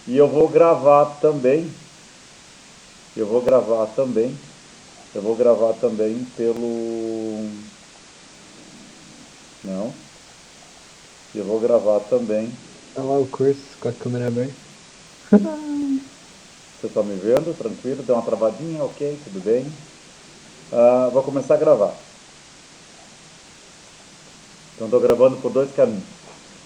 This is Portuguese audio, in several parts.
E eu vou gravar também. Eu vou gravar também pelo... Não. Eu vou gravar também. Olha lá o curso com a câmera aberta. Você está me vendo? Tranquilo? Deu uma travadinha? Ok, tudo bem. Vou começar a gravar. Então estou gravando por dois caminhos.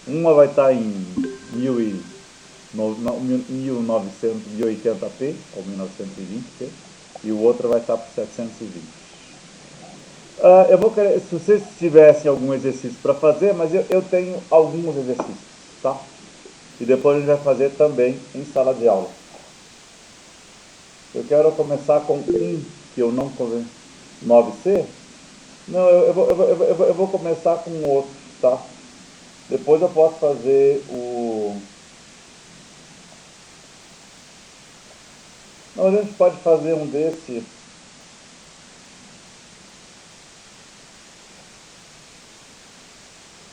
Uma vai estar em 1980p, ou 1920p, e o outro vai estar por 720. Eu vou querer, se vocês tivessem algum exercício para fazer, mas eu tenho alguns exercícios, tá? E depois a gente vai fazer também em sala de aula. Eu quero começar com um que eu não convenci. 9C? Não, eu vou começar com outro, tá? Depois eu posso fazer o... Não, a gente pode fazer um desse.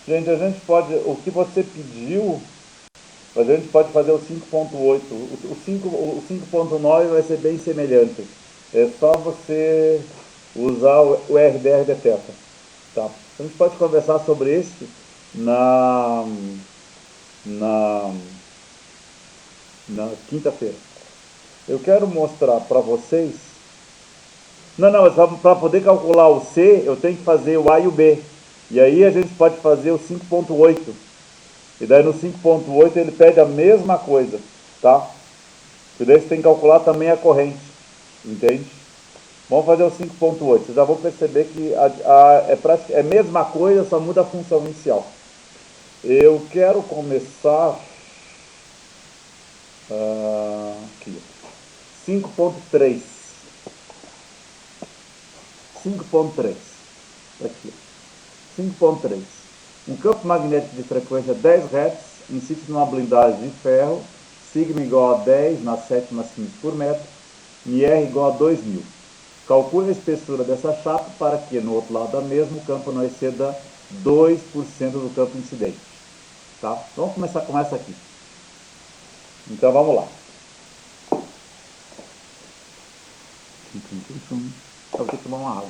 Gente, a gente pode... O que você pediu, a gente pode fazer o 5.8. O 5.9 vai ser bem semelhante. É só você usar o RDR Detecta. Tá? A gente pode conversar sobre esse na, na, na quinta-feira. Eu quero mostrar para vocês. Não, mas para poder calcular o C, eu tenho que fazer o A e o B. E aí a gente pode fazer o 5.8. E daí no 5.8 ele pede a mesma coisa, tá? E daí você tem que calcular também a corrente, entende? Vamos fazer o 5.8. Vocês já vão perceber que é a mesma coisa, só muda a função inicial. Eu quero começar aqui. 5.3. 5.3. Aqui. 5.3. Um campo magnético de frequência 10 Hz insiste numa blindagem de ferro, sigma igual a 10 na sétima síntese por metro, R igual a 2000. Calcule a espessura dessa chapa para que, no outro lado da mesma, o campo não exceda 2% do campo incidente. Tá? Vamos começar com essa aqui. Então vamos lá. Eu vou ter que tomar uma água.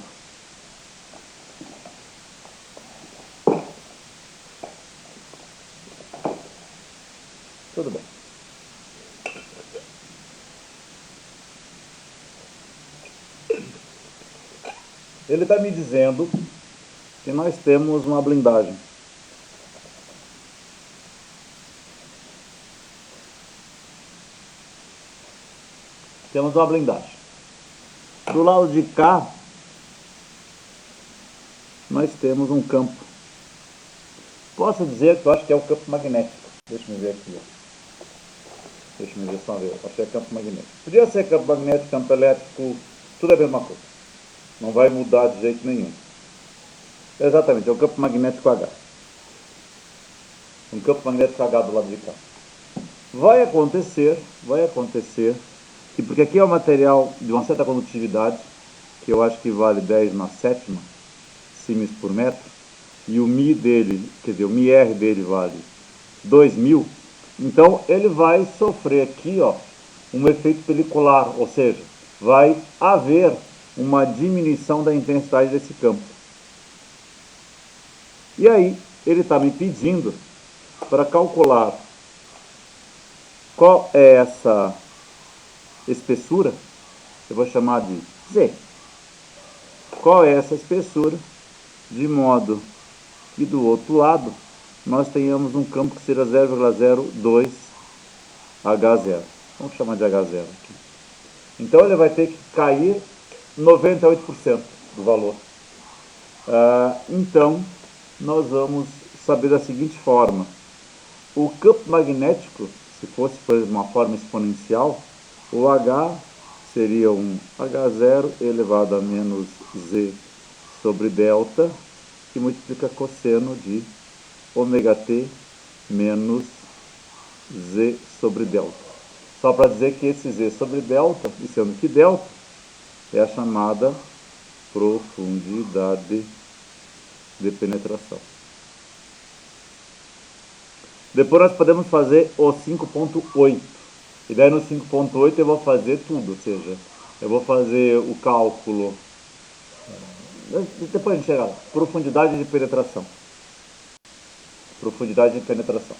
Tudo bem. Ele está me dizendo que nós temos uma blindagem. Temos uma blindagem. Do lado de cá, nós temos um campo. Posso dizer que eu acho que é o campo magnético. Deixa eu ver aqui. Deixa eu ver só ver. Acho que é campo magnético. Podia ser campo magnético, campo elétrico, tudo é a mesma coisa. Não vai mudar de jeito nenhum. Exatamente, é o campo magnético H. Um campo magnético H do lado de cá. Vai acontecer, que porque aqui é um material de uma certa condutividade, que eu acho que vale 10 na sétima siemens por metro, e o Mi dele, quer dizer, o MiR dele vale 2000, então ele vai sofrer aqui, ó, um efeito pelicular, ou seja, vai haver uma diminuição da intensidade desse campo. E aí, ele está me pedindo para calcular qual é essa espessura, eu vou chamar de Z. Qual é essa espessura, de modo que do outro lado nós tenhamos um campo que seja 0,02 H0. Vamos chamar de H0 aqui. Então ele vai ter que cair 98% do valor. Então nós vamos saber da seguinte forma. O campo magnético, se fosse por uma forma exponencial, o H seria um H0 elevado a menos Z sobre delta, que multiplica cosseno de ômega t menos Z sobre delta. Só para dizer que esse Z sobre delta, e sendo que delta, é a chamada profundidade de penetração. Depois nós podemos fazer o 5.8. E daí no 5.8 eu vou fazer tudo, ou seja, eu vou fazer o cálculo, depois a gente chega lá, profundidade de penetração. Profundidade de penetração.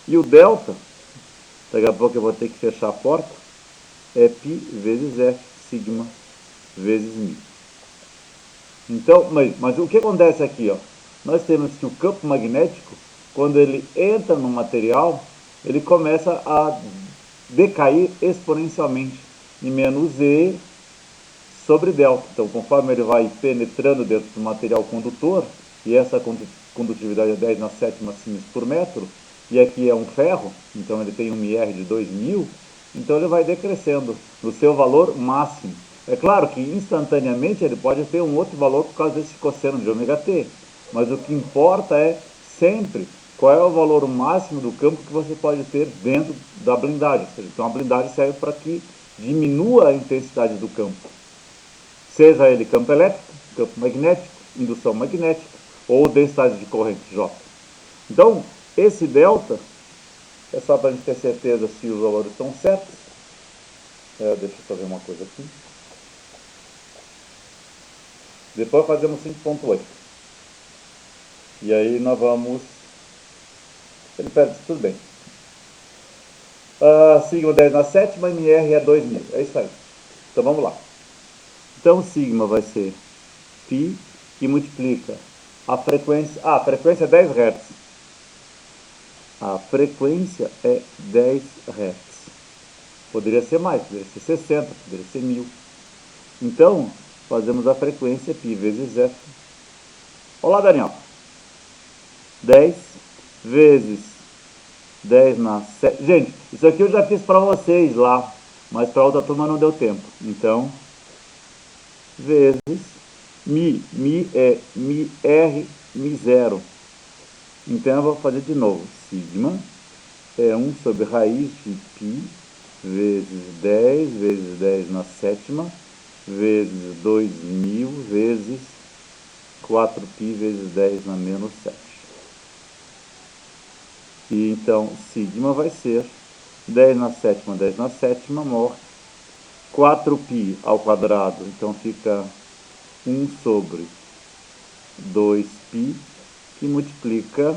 E o delta, daqui a pouco eu vou ter que fechar a porta, é π vezes F sigma vezes μ. Então, mas o que acontece aqui? Ó? Nós temos que o campo magnético, quando ele entra no material, ele começa a decair exponencialmente em menos E sobre delta. Então, conforme ele vai penetrando dentro do material condutor, e essa condutividade é 10 na sétima siemens por metro, e aqui é um ferro, então ele tem um MR de 2000, então ele vai decrescendo no seu valor máximo. É claro que instantaneamente ele pode ter um outro valor por causa desse cosseno de ômega t, mas o que importa é sempre qual é o valor máximo do campo que você pode ter dentro da blindagem. Então a blindagem serve para que diminua a intensidade do campo, seja ele campo elétrico, campo magnético, indução magnética ou densidade de corrente J. Então, esse delta é só para a gente ter certeza se os valores estão certos. Deixa eu só ver uma coisa aqui. Depois fazemos 5.8. E aí nós vamos... Ele perde tudo bem. Sigma 10 na sétima, MR é 2000. É isso aí. Então vamos lá. Então sigma vai ser π, que multiplica a frequência... a frequência é 10 Hz. A frequência é 10 Hz. Poderia ser mais, poderia ser 60, poderia ser 1000. Então, fazemos a frequência π vezes F. Olá, Daniel. 10 vezes 10 na 7. Gente, isso aqui eu já fiz para vocês lá, mas para outra turma não deu tempo. Então, vezes Mi é MR, Mi0. Então eu vou fazer de novo. Sigma é 1 sobre raiz de π vezes 10 na sétima vezes 2000 vezes 4π vezes 10 na menos 7. E então sigma vai ser 10 na sétima mor 4π ao quadrado, então fica 1 sobre 2π, que multiplica,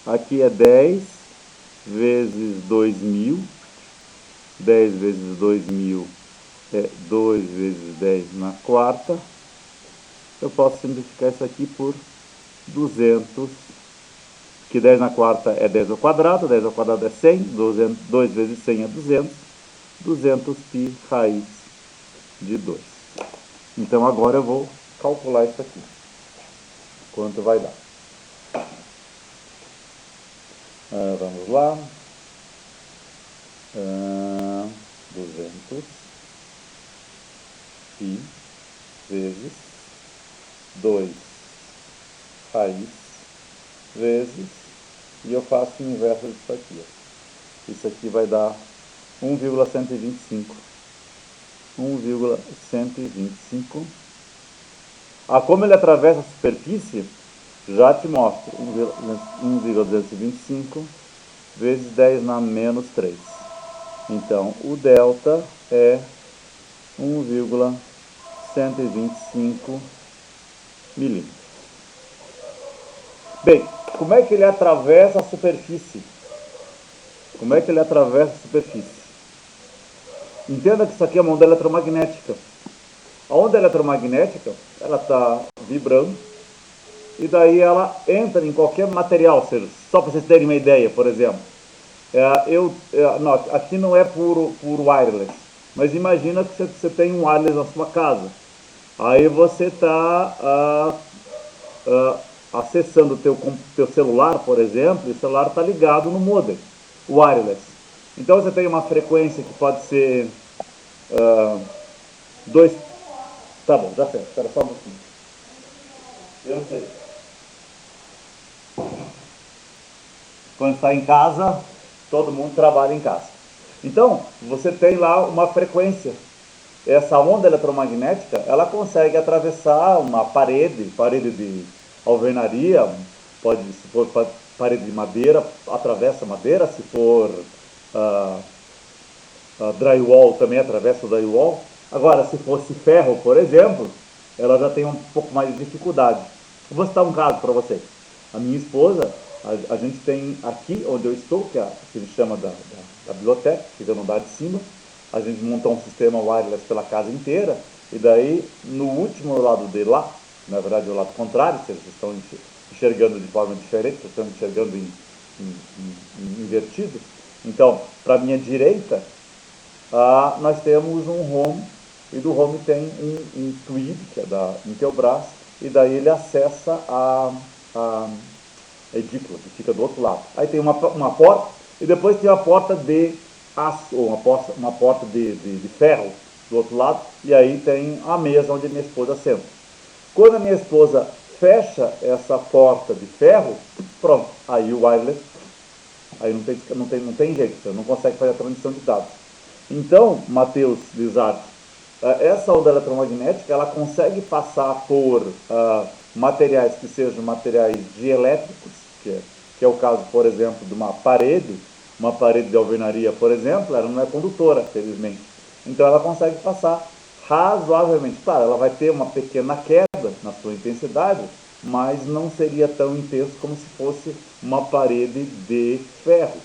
aqui é 10 vezes 2000, 10 vezes 2000 é 2 vezes 10 na quarta. Eu posso simplificar isso aqui por 200, que 10 na quarta é 10 ao quadrado, 10 ao quadrado é 100, 2 vezes 100 é 200, 200π raiz de 2. Então agora eu vou calcular isso aqui. Quanto vai dar? Vamos lá. 200 π vezes 2 raiz vezes, e eu faço o inverso disso aqui. Isso aqui vai dar 1,125. 1,125. Como ele atravessa a superfície, já te mostro. 1,225 vezes 10 na menos 3. Então, o delta é 1,125 milímetros. Bem, como é que ele atravessa a superfície? Como é que ele atravessa a superfície? Entenda que isso aqui é uma onda eletromagnética. A onda eletromagnética, ela está vibrando, e daí ela entra em qualquer material, ou seja, só para vocês terem uma ideia, por exemplo. Aqui não é por wireless, mas imagina que você tem um wireless na sua casa. Aí você está acessando o teu celular, por exemplo, e o celular está ligado no modem wireless. Então você tem uma frequência que pode ser 2... Tá bom, já sei, espera só um pouquinho. Eu sei. Quando está em casa, todo mundo trabalha em casa. Então, você tem lá uma frequência. Essa onda eletromagnética, ela consegue atravessar uma parede de alvenaria, se for parede de madeira, atravessa madeira, se for drywall também atravessa o drywall. Agora, se fosse ferro, por exemplo, ela já tem um pouco mais de dificuldade. Eu vou citar um caso para vocês. A minha esposa, a gente tem aqui onde eu estou, que a gente chama da biblioteca, fica no andar de cima. A gente montou um sistema wireless pela casa inteira, e daí no último lado de lá, na verdade o lado contrário, vocês estão enxergando de forma diferente, vocês estão enxergando invertido. Então, para a minha direita, nós temos um home, e do home tem um tweed, que é da Intelbras, e daí ele acessa a edícula, que fica do outro lado. Aí tem uma porta, e depois tem a porta de aço, ou uma porta de ferro do outro lado, e aí tem a mesa onde minha esposa senta. Quando a minha esposa fecha essa porta de ferro, pronto, aí o wireless, aí não tem jeito, você não consegue fazer a transmissão de dados. Então, Matheus Lizardi, essa onda eletromagnética, ela consegue passar por materiais que sejam materiais dielétricos, que é o caso, por exemplo, de uma parede de alvenaria, por exemplo, ela não é condutora, felizmente. Então ela consegue passar razoavelmente. Claro, ela vai ter uma pequena queda na sua intensidade, mas não seria tão intenso como se fosse uma parede de ferro,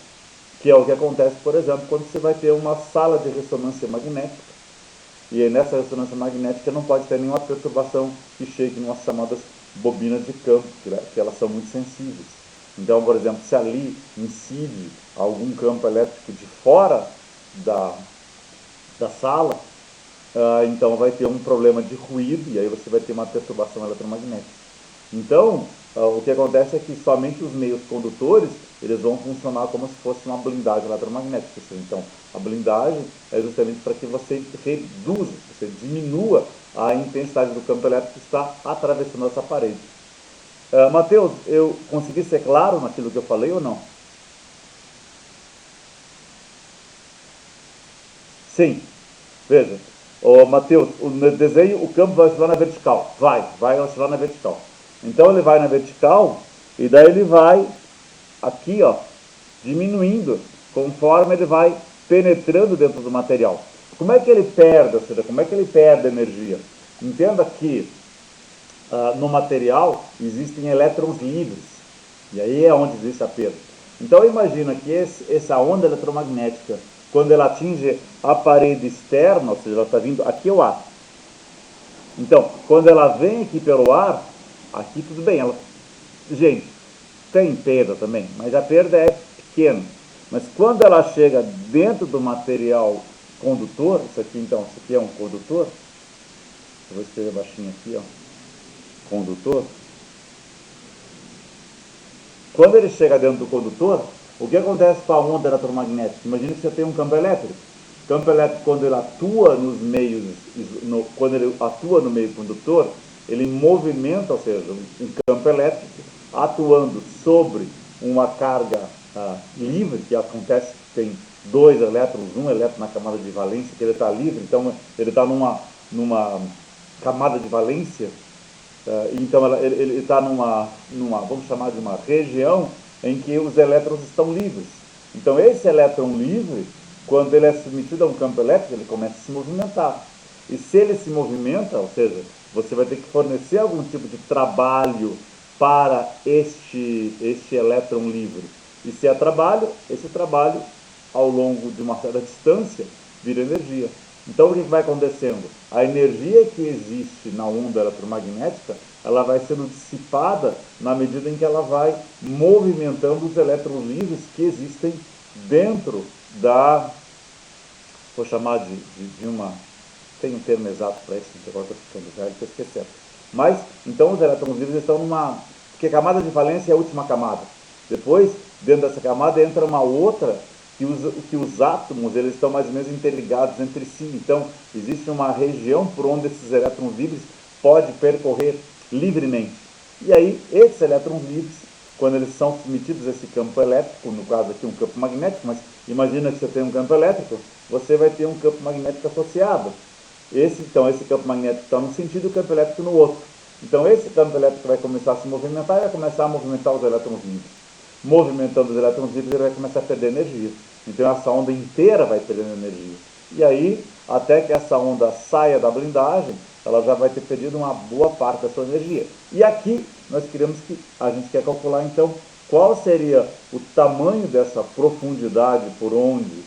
que é o que acontece, por exemplo, quando você vai ter uma sala de ressonância magnética. E aí nessa ressonância magnética não pode ter nenhuma perturbação que chegue em umas chamadas bobinas de campo, que elas são muito sensíveis. Então, por exemplo, se ali incide algum campo elétrico de fora da sala, então vai ter um problema de ruído, e aí você vai ter uma perturbação eletromagnética. Então, o que acontece é que somente os meios condutores, eles vão funcionar como se fosse uma blindagem eletromagnética. Então, a blindagem é justamente para que você reduza, você diminua a intensidade do campo elétrico que está atravessando essa parede. Matheus, eu consegui ser claro naquilo que eu falei ou não? Sim. Veja, Matheus, no desenho o campo vai oscilar na vertical. Vai oscilar na vertical. Então ele vai na vertical e daí ele vai aqui, ó, diminuindo conforme ele vai penetrando dentro do material. Como é que ele perde, ou seja, como é que ele perde energia? Entenda que no material existem elétrons livres, e aí é onde existe a perda. Então imagina que essa onda eletromagnética, quando ela atinge a parede externa, ou seja, ela está vindo, aqui é o ar. Então, quando ela vem aqui pelo ar, aqui tudo bem, gente, tem perda também, mas a perda é pequena. Mas quando ela chega dentro do material condutor, isso aqui é um condutor, eu vou escrever baixinho aqui, ó, condutor. Quando ele chega dentro do condutor, o que acontece com a onda eletromagnética? Imagina que você tem um campo elétrico. O campo elétrico, quando ele atua nos meios, quando ele atua no meio condutor, ele movimenta, ou seja, um campo elétrico atuando sobre uma carga livre, que acontece que tem dois elétrons, um elétron na camada de valência, que ele está livre, então ele está numa camada de valência, então ele está numa, vamos chamar de uma região em que os elétrons estão livres. Então esse elétron livre, quando ele é submetido a um campo elétrico, ele começa a se movimentar. E se ele se movimenta, ou seja, você vai ter que fornecer algum tipo de trabalho para este elétron livre. E se é trabalho, esse trabalho, ao longo de uma certa distância, vira energia. Então o que vai acontecendo? A energia que existe na onda eletromagnética, ela vai sendo dissipada na medida em que ela vai movimentando os elétrons livres que existem dentro vou chamar de uma, tem um termo exato para isso, agora estou ficando velho, estou esquecendo. Mas, então os elétrons livres estão porque a camada de valência é a última camada. Depois, dentro dessa camada, entra uma outra que os átomos eles estão mais ou menos interligados entre si. Então, existe uma região por onde esses elétrons livres podem percorrer livremente. E aí, esses elétrons livres, quando eles são submetidos a esse campo elétrico, no caso aqui um campo magnético, mas imagina que você tem um campo elétrico, você vai ter um campo magnético associado. Esse campo magnético está num sentido e o campo elétrico no outro. Então, esse campo elétrico vai começar a se movimentar e vai começar a movimentar os elétrons livres. Movimentando os elétrons livres, ele vai começar a perder energia. Então essa onda inteira vai perdendo energia. E aí, até que essa onda saia da blindagem, ela já vai ter perdido uma boa parte da sua energia. E aqui a gente quer calcular então qual seria o tamanho dessa profundidade por onde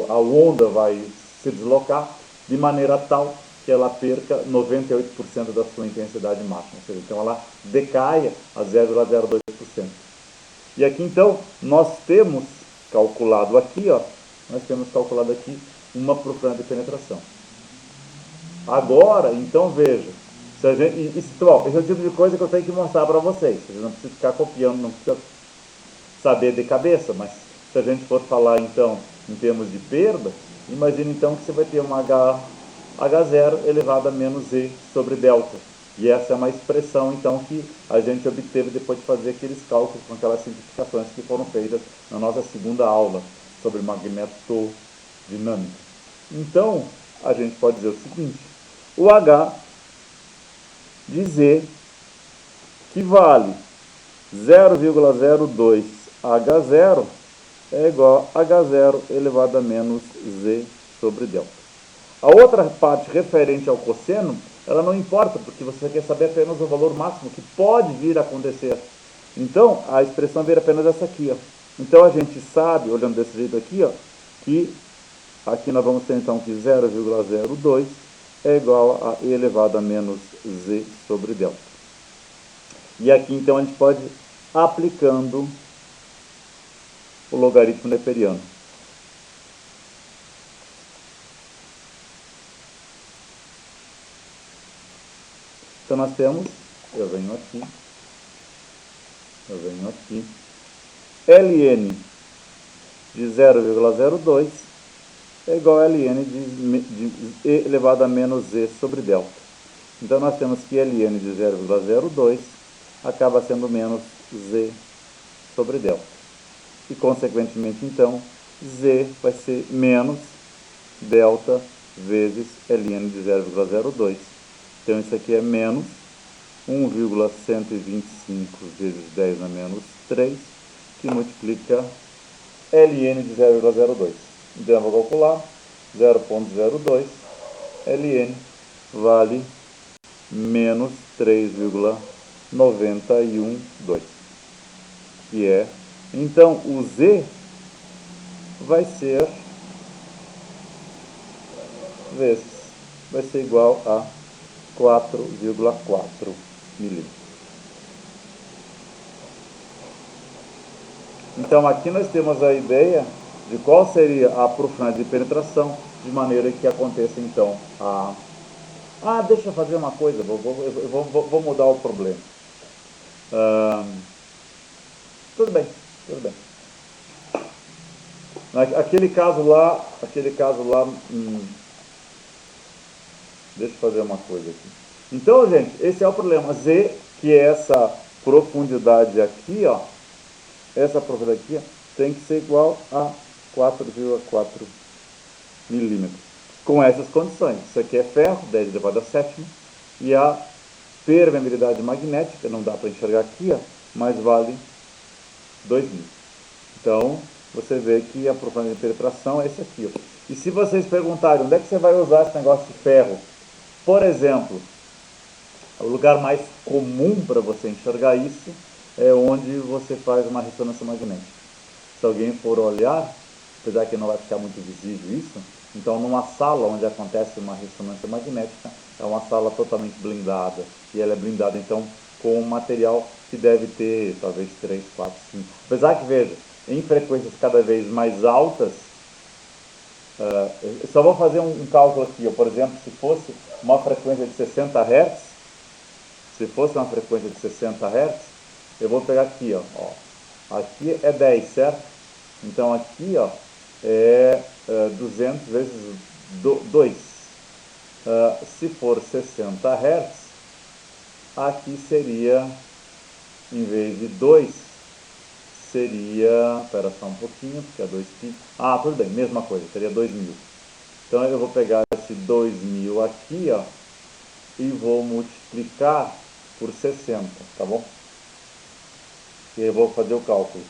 a onda vai se deslocar, de maneira tal que ela perca 98% da sua intensidade máxima. Ou seja, então ela decaia a 0,02%. E aqui então nós temos calculado aqui, uma profundidade de penetração. Agora, então veja, se a gente, esse é o tipo de coisa que eu tenho que mostrar para vocês. Vocês não precisam ficar copiando, não precisa saber de cabeça, mas se a gente for falar então em termos de perda, imagine então que você vai ter uma H0 elevado a menos Z sobre delta. E essa é uma expressão então que a gente obteve depois de fazer aqueles cálculos com aquelas simplificações que foram feitas na nossa segunda aula sobre magnetodinâmica. Então, a gente pode dizer o seguinte: o H de Z, que vale 0,02 H0, é igual a H0 elevado a menos Z sobre delta. A outra parte referente ao cosseno, ela não importa, porque você quer saber apenas o valor máximo que pode vir a acontecer. Então, a expressão vira apenas essa aqui. Ó. Então, a gente sabe, olhando desse jeito aqui, ó, que aqui nós vamos ter então que 0,02 é igual a E elevado a menos Z sobre delta. E aqui então a gente pode ir aplicando o logaritmo neperiano. Então nós temos, eu venho aqui, ln de 0,02 é igual a ln de E elevado a menos Z sobre delta. Então nós temos que ln de 0,02 acaba sendo menos Z sobre delta. E consequentemente então, Z vai ser menos delta vezes ln de 0,02. Então isso aqui é menos 1,125 vezes 10 a menos 3, que multiplica ln de 0,02. Então eu vou calcular 0,02, ln vale menos 3,912, que é, então o Z vai ser igual a 4,4 milímetros. Então aqui nós temos a ideia de qual seria a profundidade de penetração, de maneira que aconteça então a... deixa eu fazer uma coisa, vou mudar o problema. Tudo bem. Aquele caso lá, deixa eu fazer uma coisa aqui. Então, gente, esse é o problema. Z, que é essa profundidade aqui, ó, tem que ser igual a 4,4 milímetros. Com essas condições. Isso aqui é ferro, 10 elevado a 7, e a permeabilidade magnética, não dá para enxergar aqui, ó, mas vale 2.000. Então, você vê que a profundidade de penetração é esse aqui. Ó. E se vocês perguntarem onde é que você vai usar esse negócio de ferro, por exemplo, o lugar mais comum para você enxergar isso é onde você faz uma ressonância magnética. Se alguém for olhar, apesar que não vai ficar muito visível isso, então numa sala onde acontece uma ressonância magnética, é uma sala totalmente blindada, e ela é blindada então com um material que deve ter talvez 3, 4, 5. Apesar que, veja, em frequências cada vez mais altas, eu só vou fazer um cálculo aqui, por exemplo, se fosse uma frequência de 60 Hz, eu vou pegar aqui, ó, aqui é 10, certo? Então aqui, ó, é 200 vezes 2. Se for 60 Hz, aqui seria, em vez de 2, seria, espera só um pouquinho, porque é 2 pi. Tudo bem, mesma coisa, seria 2.000. Então eu vou pegar esse 2.000 aqui, ó, e vou multiplicar por 60, tá bom? E eu vou fazer o cálculo.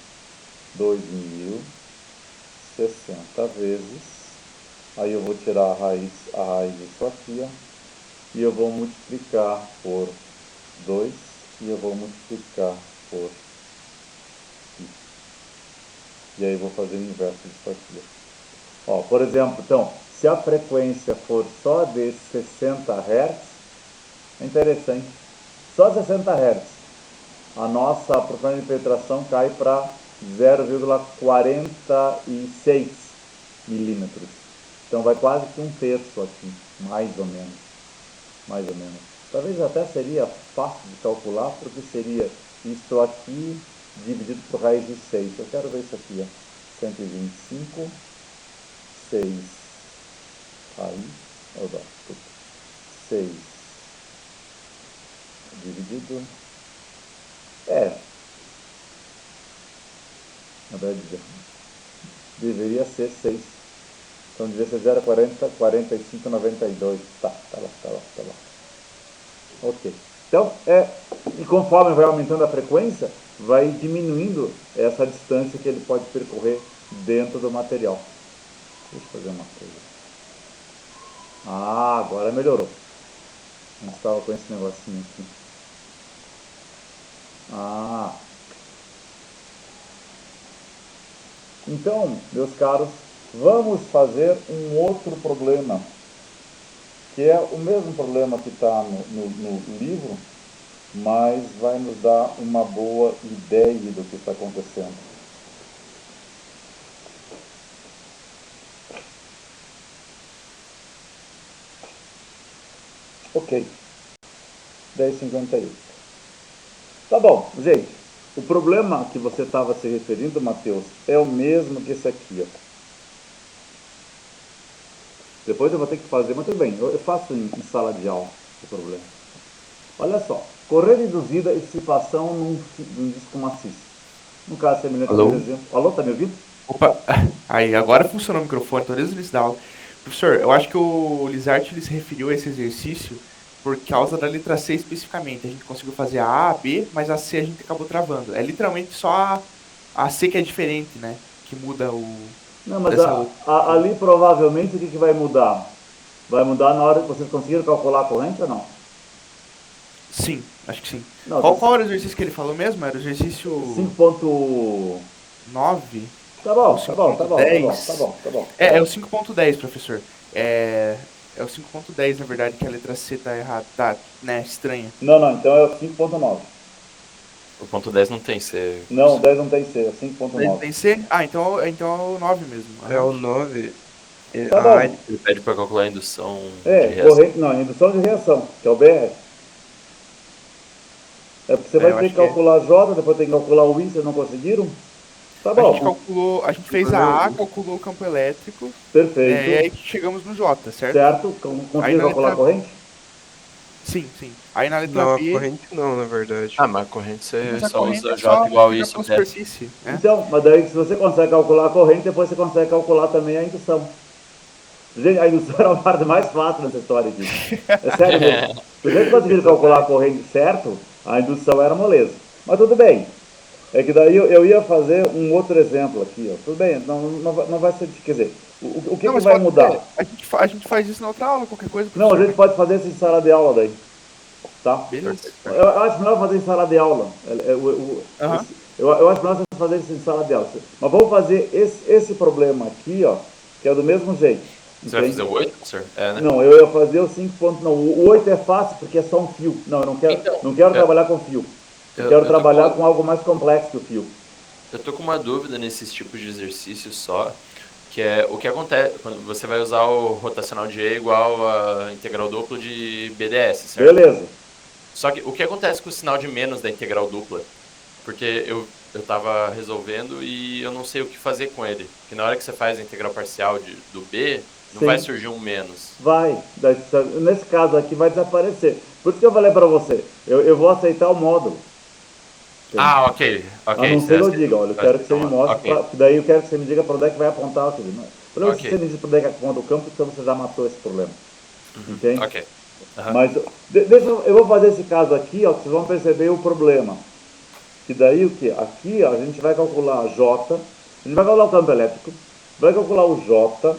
2.000 60 vezes, aí eu vou tirar a raiz disso aqui, ó, e eu vou multiplicar por 2 e eu vou multiplicar por π. E aí eu vou fazer o inverso disso aqui. Ó, por exemplo, então, se a frequência for só de 60 Hz, é interessante, só 60 Hz, a nossa profundidade de penetração cai para 0,46 milímetros. Então vai quase que um terço aqui, mais ou menos. Mais ou menos. Talvez até seria fácil de calcular, porque seria isto aqui dividido por raiz de 6. Eu quero ver isso aqui, ó. 125, 6, raiz, 6 dividido, na verdade deveria ser 6, então deveria ser 0,40, 45, 92, tá lá. Ok, então, e conforme vai aumentando a frequência, vai diminuindo essa distância que ele pode percorrer dentro do material. Deixa eu fazer uma coisa. Agora melhorou. A gente estava com esse negocinho aqui. Então, meus caros, vamos fazer um outro problema, que é o mesmo problema que está no livro, mas vai nos dar uma boa ideia do que está acontecendo. Ok. 10,58. Tá bom, gente. O problema que você estava se referindo, Matheus, é o mesmo que esse aqui, ó. Depois eu vou ter que fazer, mas tudo bem, eu faço em sala de aula o problema. Olha só, corrente induzida e dissipação num disco maciço. No caso semelhante, por exemplo. Alô, tá me ouvindo? Opa, aí agora funcionou o microfone, tô desde o início da aula. Professor, eu acho que o Lizard ele se referiu a esse exercício por causa da letra C especificamente. A gente conseguiu fazer a A, B, mas a C a gente acabou travando. É literalmente só a C que é diferente, né? Que muda o... Não, mas ali provavelmente o que vai mudar? Vai mudar na hora que vocês conseguiram calcular a corrente ou não? Sim, acho que sim. Não, qual era o exercício que ele falou mesmo? Era o exercício 5.9. Tá bom. É o 5.10, professor. É o 5.10, na verdade, que a letra C tá errada, tá, né, estranha. Não, então é o 5.9. O ponto 10 não tem C. Não, 10 não tem C, é 5.9. 10 tem C? Então é o 9 mesmo. É o 9. Tá bom. Ele pede para calcular a indução de reação. Corrente, não, indução de reação, que é o BR. É porque você vai ter que calcular J, depois tem que calcular o I, vocês não conseguiram? Tá bom. A gente fez a A, calculou o campo elétrico. Perfeito. E aí chegamos no J, certo? Certo, conseguiu calcular a corrente? Sim. Aí na letra não, B... a corrente não, na verdade. Mas a corrente você só corrente usa J igual isso. Superfície, né? Então, mas daí se você consegue calcular a corrente, depois você consegue calcular também a indução. Gente, a indução era a parte mais fácil nessa história aqui. É sério mesmo. Se você conseguir calcular a corrente certo, a indução era moleza. Mas tudo bem. É que daí eu ia fazer um outro exemplo aqui, ó. Tudo bem, não vai ser... Quer dizer, o que vai mudar? A gente faz isso na outra aula, qualquer coisa. Não, a gente pode fazer isso em sala de aula daí. Tá? Beleza. Eu acho melhor fazer em sala de aula. Eu acho melhor você fazer isso em sala de aula. Mas vamos fazer esse problema aqui, ó, que é do mesmo jeito. Você vai fazer o 8, professor? Né? Não, eu ia fazer o 5. Não, o 8 é fácil porque é só um fio. Não, eu não quero trabalhar com fio. Eu quero trabalhar com algo mais complexo que o fio. Eu tô com uma dúvida nesses tipos de exercícios só, que é o que acontece quando você vai usar o rotacional de E igual a integral dupla de BDS, certo? Beleza. Só que o que acontece com o sinal de menos da integral dupla? Porque eu tava resolvendo e eu não sei o que fazer com ele. Porque na hora que você faz a integral parcial do B, não vai surgir um menos. Vai. Nesse caso aqui vai desaparecer. Por isso que eu falei para você, eu vou aceitar o módulo. Ok. A não ser que eu diga, olha, eu quero que você me mostre, daí eu quero que você me diga para onde é que vai apontar o problema. Se você me diz para onde é que aponta o campo, então você já matou esse problema. Entende? Ok. Mas eu vou fazer esse caso aqui, ó, que vocês vão perceber o problema. Que daí o que? Aqui ó, a gente vai calcular a J, a gente vai calcular o campo elétrico, vai calcular o J,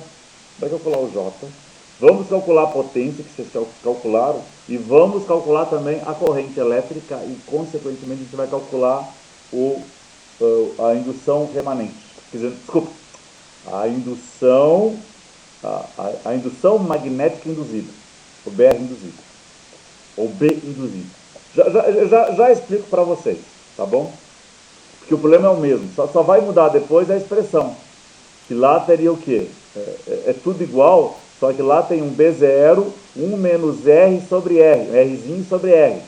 vamos calcular a potência que vocês calcularam e vamos calcular também a corrente elétrica e, consequentemente, a gente vai calcular a indução remanente. Quer dizer, desculpa, a indução magnética induzida, o BR induzido, ou B induzido. Já explico para vocês, tá bom? Porque o problema é o mesmo, só vai mudar depois a expressão. Que lá teria o quê? É tudo igual, só que lá tem um B0, 1 menos R sobre R, Rzinho sobre R.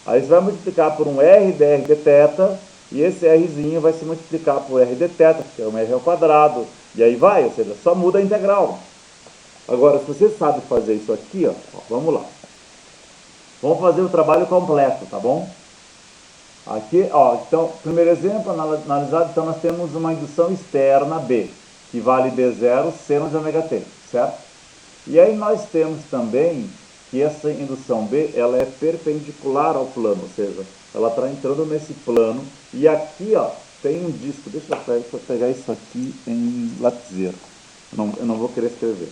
Aí você vai multiplicar por um R dr de θ, e esse Rzinho vai se multiplicar por R de θ, que é um R ao quadrado, e aí vai, ou seja, só muda a integral. Agora, se você sabe fazer isso aqui, ó, vamos lá. Vamos fazer o trabalho completo, tá bom? Aqui, ó, então, primeiro exemplo analisado, então nós temos uma indução externa B, que vale B0 seno de ômega t, certo? E aí nós temos também que essa indução B, ela é perpendicular ao plano, ou seja, ela está entrando nesse plano, e aqui, ó, tem um disco, deixa eu pegar isso aqui em lapiseiro, eu não vou querer escrever.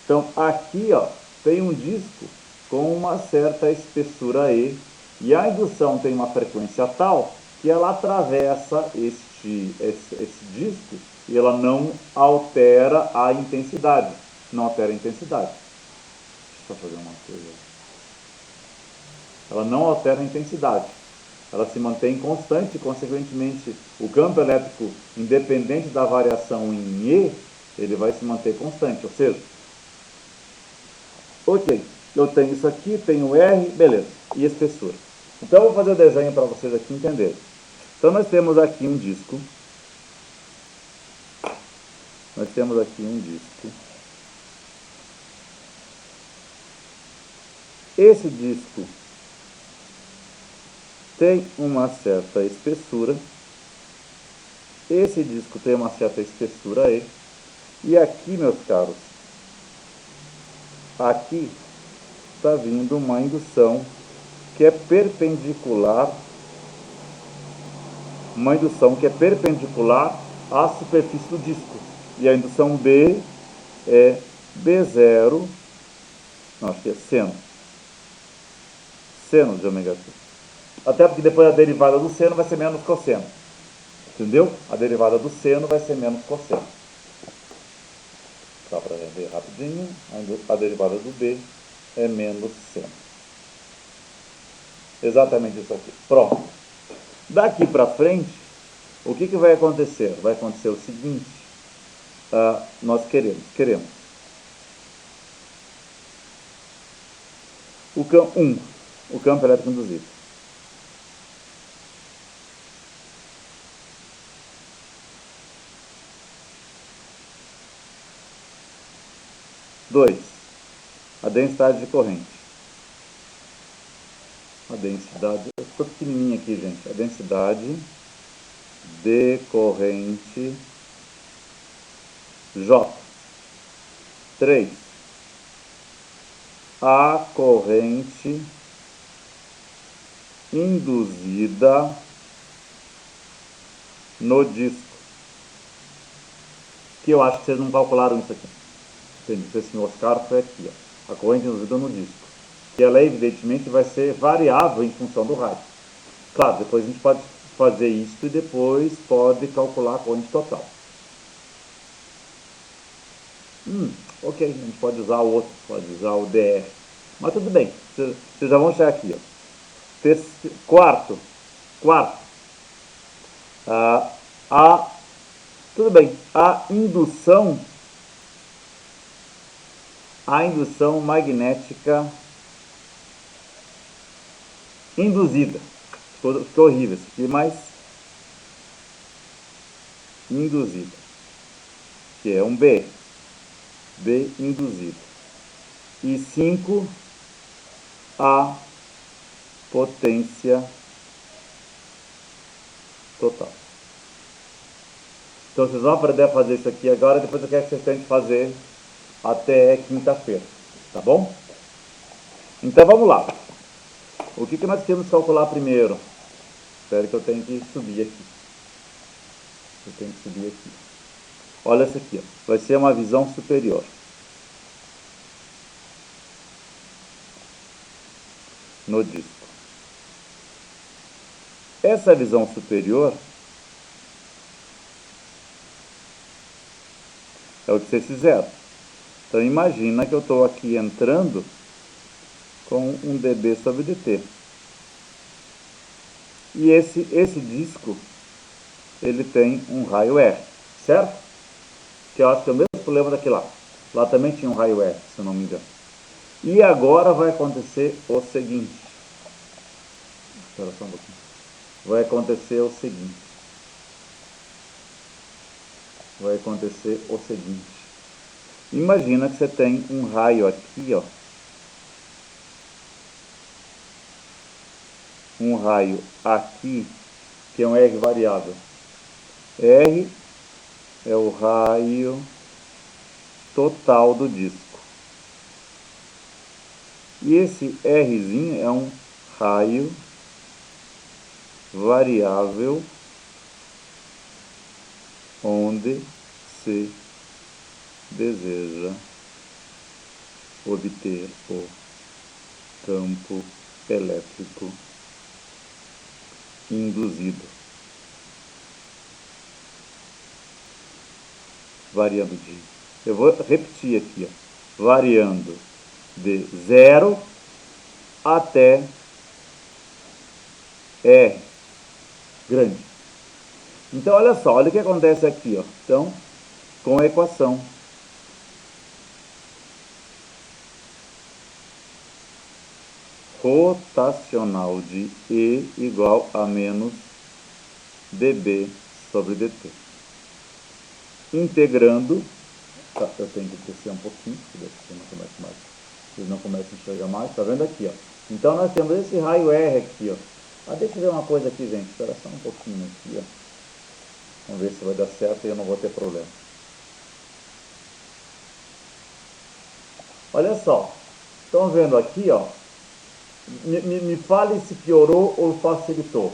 Então, aqui, ó, tem um disco com uma certa espessura E, e a indução tem uma frequência tal que ela atravessa esse disco e ela não altera a intensidade. Não altera a intensidade. Deixa eu fazer uma coisa. Ela não altera a intensidade. Ela se mantém constante e, consequentemente, o campo elétrico, independente da variação em E, ele vai se manter constante. Ou seja, ok, eu tenho isso aqui, tenho R, beleza, e espessura. Então, eu vou fazer o desenho para vocês aqui entenderem. Então, nós temos aqui um disco. Esse disco tem uma certa espessura. Esse disco tem uma certa espessura E. E aqui, meus caros, aqui está vindo uma indução que é perpendicular, à superfície do disco. E a indução B é B0, não, acho que é seno de ômega t. Até porque depois a derivada do seno vai ser menos cosseno. Entendeu? A derivada do seno vai ser menos cosseno. Só para ver rapidinho, a derivada do B é menos seno. Exatamente isso aqui. Pronto. Daqui para frente, o que vai acontecer? Vai acontecer o seguinte, nós queremos o campo elétrico induzido. Dois, a densidade de corrente. A densidade, ficou pequenininha aqui, gente. A densidade de corrente J. 3. A corrente induzida no disco. Que eu acho que vocês não calcularam isso aqui. Entendi. Esse Oscar foi aqui, ó. A corrente induzida no disco. Que ela, evidentemente, vai ser variável em função do raio. Claro, depois a gente pode fazer isso e depois pode calcular a corrente total. Ok, a gente pode usar o outro, pode usar o DR. Mas tudo bem, vocês já vão chegar aqui, ó. Quarto. Tudo bem, a indução magnética induzida. Ficou horrível isso aqui, mas induzida. Que é um B induzido. E 5, a potência total. Então vocês vão aprender a fazer isso aqui agora, depois eu quero que vocês tentem fazer até quinta-feira, tá bom? Então vamos lá. O que nós temos que calcular primeiro? Espero que eu tenho que subir aqui. Olha essa aqui, ó. Vai ser uma visão superior. No disco. Essa visão superior é o que vocês fizeram. Então imagina que eu estou aqui entrando com um dB sobre dt. E esse disco, ele tem um raio R, certo? Que eu acho que é o mesmo problema daqui lá. Lá também tinha um raio R, se eu não me engano. E agora vai acontecer o seguinte. Espera só um pouquinho. Vai acontecer o seguinte. Imagina que você tem um raio aqui, ó. Um raio aqui, que é um R variável. R é o raio total do disco. E esse Rzinho é um raio variável onde se deseja obter o campo elétrico induzido, variando de, eu vou repetir aqui, ó, variando de 0 até R grande. Então olha só, olha o que acontece aqui, ó. Então, com a equação rotacional de E igual a menos dB sobre dt. Integrando, tá, eu tenho que descer um pouquinho, vocês não começam a enxergar mais, tá vendo aqui, ó. Então nós temos esse raio R aqui, ó. Deixa eu ver uma coisa aqui, gente, espera só um pouquinho aqui, ó. Vamos ver se vai dar certo e eu não vou ter problema. Olha só, estão vendo aqui, ó. Me fale se piorou ou facilitou.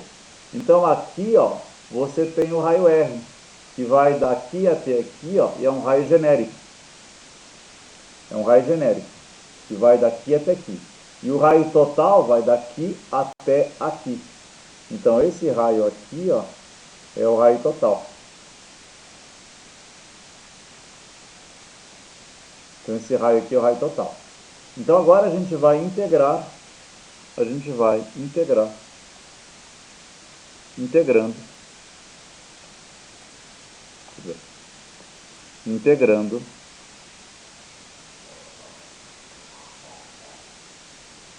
Então aqui, ó, você tem o raio R, que vai daqui até aqui, ó, e é um raio genérico. É um raio genérico, que vai daqui até aqui. E o raio total vai daqui até aqui. Então esse raio aqui, ó, é o raio total. Então esse raio aqui é o raio total. Então agora a gente vai integrar. Integrando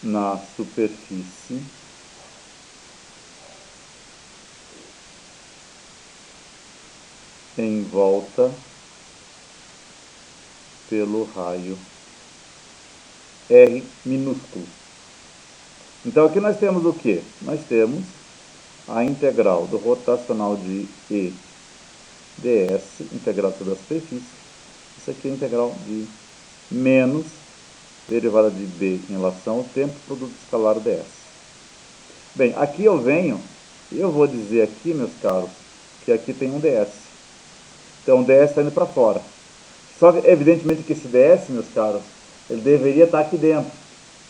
na superfície em volta pelo raio R minúsculo. Então aqui nós temos o que? Nós temos a integral do rotacional de E ds, integral sobre a superfície. Isso aqui é a integral de menos derivada de B em relação ao tempo, produto escalar ds. Bem, aqui eu vou dizer aqui, meus caros, que aqui tem um ds. Então o ds está indo para fora. Só que, evidentemente, que esse ds, meus caros, ele deveria estar aqui dentro.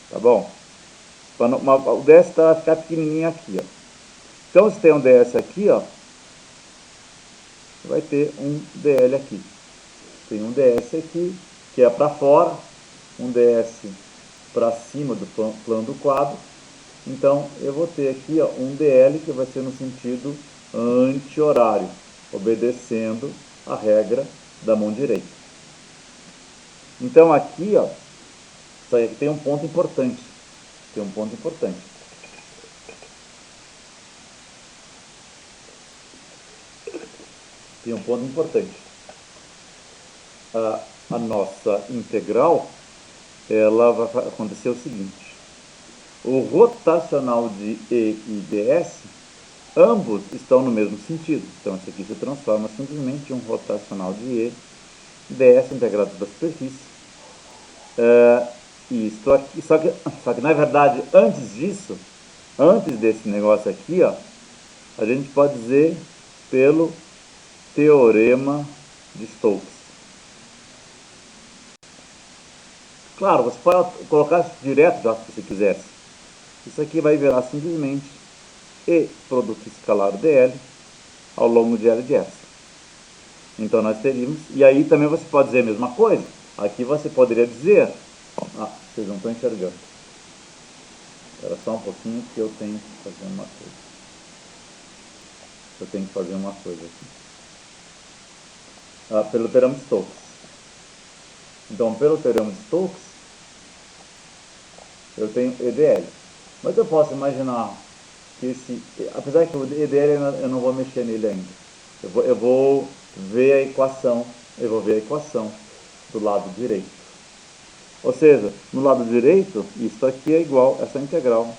Tá bom? O ds vai ficar pequenininho aqui, ó. Então, se tem um ds aqui, ó, vai ter um dl aqui. Tem um ds aqui, que é para fora, um ds para cima do plano do quadro. Então, eu vou ter aqui, ó, um dl que vai ser no sentido anti-horário, obedecendo a regra da mão direita. Então, aqui, ó, isso aí tem um ponto importante. A nossa integral, ela vai acontecer o seguinte. O rotacional de E e ds, ambos estão no mesmo sentido. Então, isso aqui se transforma simplesmente em um rotacional de E, ds integrado da superfície. Isto aqui, só que na verdade, antes desse negócio aqui, ó, a gente pode dizer pelo teorema de Stokes. Claro, você pode colocar isso direto já se você quisesse. Isso aqui vai virar simplesmente E produto escalar dl ao longo de L de S. Então nós teríamos, e aí também você pode dizer a mesma coisa. Aqui você poderia dizer, vocês não estão enxergando. Espera só um pouquinho que eu tenho que fazer uma coisa. Eu tenho que fazer uma coisa aqui. Pelo teorema de Stokes. Então, pelo teorema de Stokes, eu tenho EDL. Mas eu posso imaginar que apesar que o EDL eu não vou mexer nele ainda. Eu vou ver a equação do lado direito. Ou seja, no lado direito, isso aqui é igual a essa integral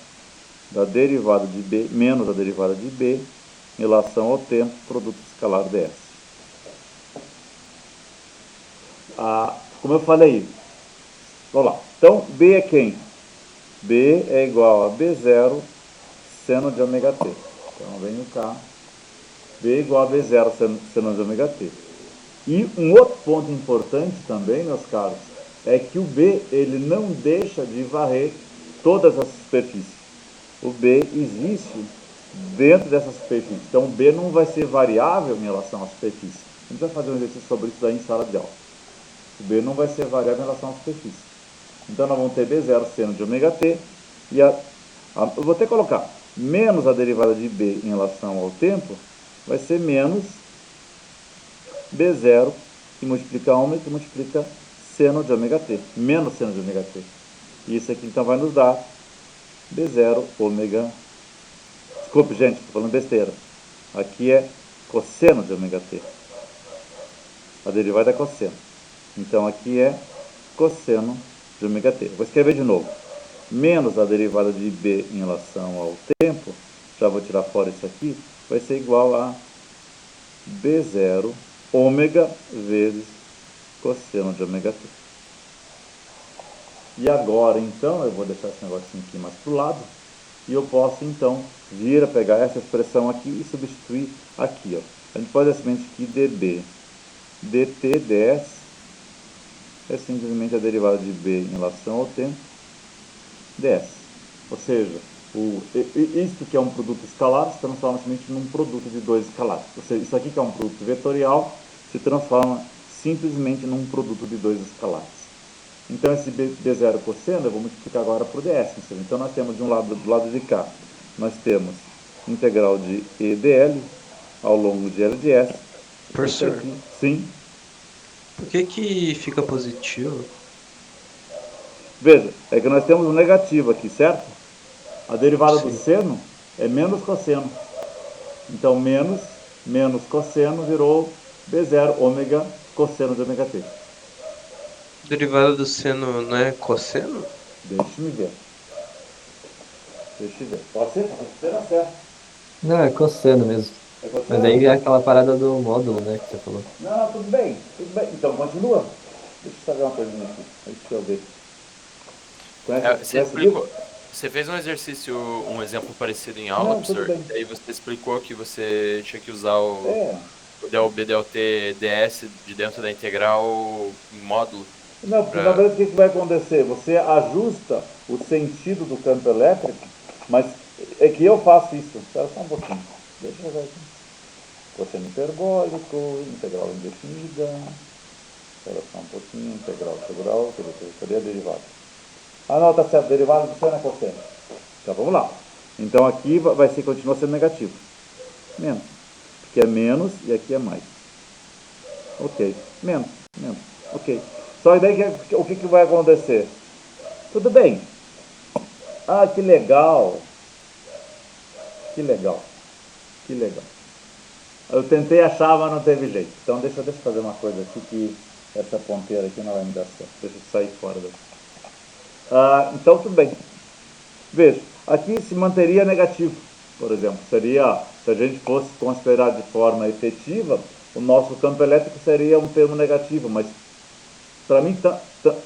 da derivada de B menos a derivada de B em relação ao tempo produto escalar ds. Como eu falei, vamos lá. Então, B é quem? B é igual a B0 seno de ômega t. Então, venho cá. B é igual a B0 seno de ômega t. E um outro ponto importante também, meus caros, é que o B ele não deixa de varrer todas as superfícies. O B existe dentro dessa superfície. Então, o B não vai ser variável em relação à superfície. A gente vai fazer um exercício sobre isso daí em sala de aula. O B não vai ser variável em relação à superfície. Então, nós vamos ter B0 seno de ômega t. E eu vou até colocar menos a derivada de B em relação ao tempo, vai ser menos B0 que multiplica ômega, que multiplica seno de ômega t. Menos seno de ômega t. E isso aqui, então, vai nos dar B0 ômega... Desculpe, gente, estou falando besteira. Aqui é cosseno de ômega t. A derivada é cosseno. Então, aqui é cosseno de ômega t. Vou escrever de novo. Menos a derivada de B em relação ao tempo, já vou tirar fora isso aqui, vai ser igual a B0 ômega vezes cosseno de ômega t. E agora, então, eu vou deixar esse negocinho aqui mais para o lado, e eu posso, então, vir a pegar essa expressão aqui e substituir aqui. Ó. A gente pode simplesmente aqui dB dt ds é simplesmente a derivada de B em relação ao tempo ds. Ou seja, isto que é um produto escalar se transforma simplesmente num produto de dois escalares. Ou seja, isso aqui que é um produto vetorial se transforma simplesmente num produto de dois escalares. Então, esse B0 cosseno eu vou multiplicar agora por ds. Então, nós temos de um lado, do lado de cá, nós temos integral de EDL ao longo de L de S. Professor, Aqui, sim. por que fica positivo? Veja, é que nós temos um negativo aqui, certo? A derivada do Sim. seno é menos cosseno. Então, menos cosseno virou B0 ômega cosseno de ômega t. Derivada do seno não é cosseno? Deixa-me ver. Pode ser certo. Não, é cosseno mesmo. É cosseno? Mas daí é aquela parada do módulo, né, que você falou. Não, tudo bem. Então, continua. Deixa eu saber uma coisinha aqui. Deixa eu ver. Você fez um exercício, um exemplo parecido em aula, Não, tudo professor? bem. E aí você explicou que você tinha que usar o É. DLB, DLT, DS de dentro da integral em módulo. Não, porque na verdade o que vai acontecer? Você ajusta o sentido do campo elétrico, mas é que eu faço isso. Espera só um pouquinho. Deixa eu ver aqui. Cosseno hiperbólico, integral indefinida. Espera só um pouquinho, integral, cadê a derivada? Não, tá certo, derivada do seno é cosseno. Então vamos lá. Então aqui continua sendo negativo. Menos. Porque é menos e aqui é mais. Ok. Menos. Ok. Só que daí o que vai acontecer? Tudo bem. Que legal. Que legal. Eu tentei achar, mas não teve jeito. Então deixa eu fazer uma coisa aqui que essa ponteira aqui não vai me dar certo. Deixa eu sair fora daqui. Então tudo bem. Veja, aqui se manteria negativo, por exemplo. Seria, se a gente fosse considerar de forma efetiva, o nosso campo elétrico seria um termo negativo, mas para mim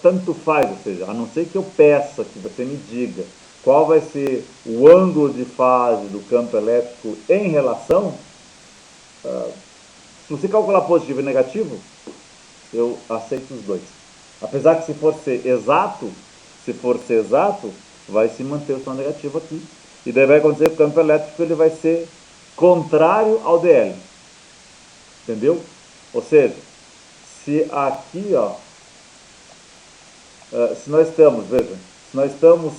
tanto faz, ou seja, a não ser que eu peça que você me diga qual vai ser o ângulo de fase do campo elétrico em relação, se você calcular positivo e negativo, eu aceito os dois. Apesar que se for ser exato, vai se manter o sinal negativo aqui. E daí vai acontecer que o campo elétrico ele vai ser contrário ao DL. Entendeu? Ou seja, se aqui, ó, se nós estamos, veja, se nós estamos,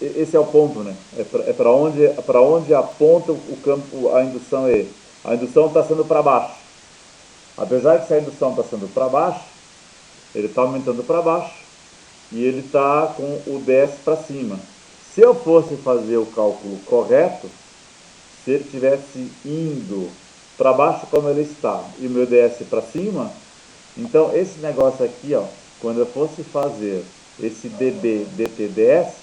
esse é o ponto, né? É para onde aponta o campo, a indução é. A indução está sendo para baixo. Apesar de se a indução está sendo para baixo, ele está aumentando para baixo e ele está com o DS para cima. Se eu fosse fazer o cálculo correto, se ele estivesse indo para baixo como ele está e o meu DS para cima, então esse negócio aqui, ó, quando eu fosse fazer esse dB dTds,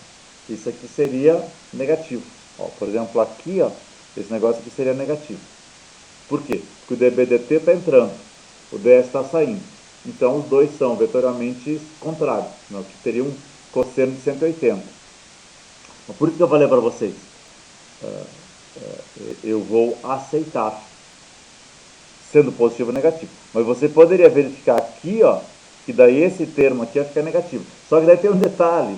isso aqui seria negativo. Ó, por exemplo, aqui, ó, esse negócio aqui seria negativo. Por quê? Porque o dB dt está entrando, o ds está saindo. Então os dois são vetorialmente contrários, né? Que teria um cosseno de 180. Por isso que eu falei para vocês, eu vou aceitar, sendo positivo ou negativo. Mas você poderia verificar aqui, ó, que daí esse termo aqui vai ficar negativo. Só que daí tem um detalhe.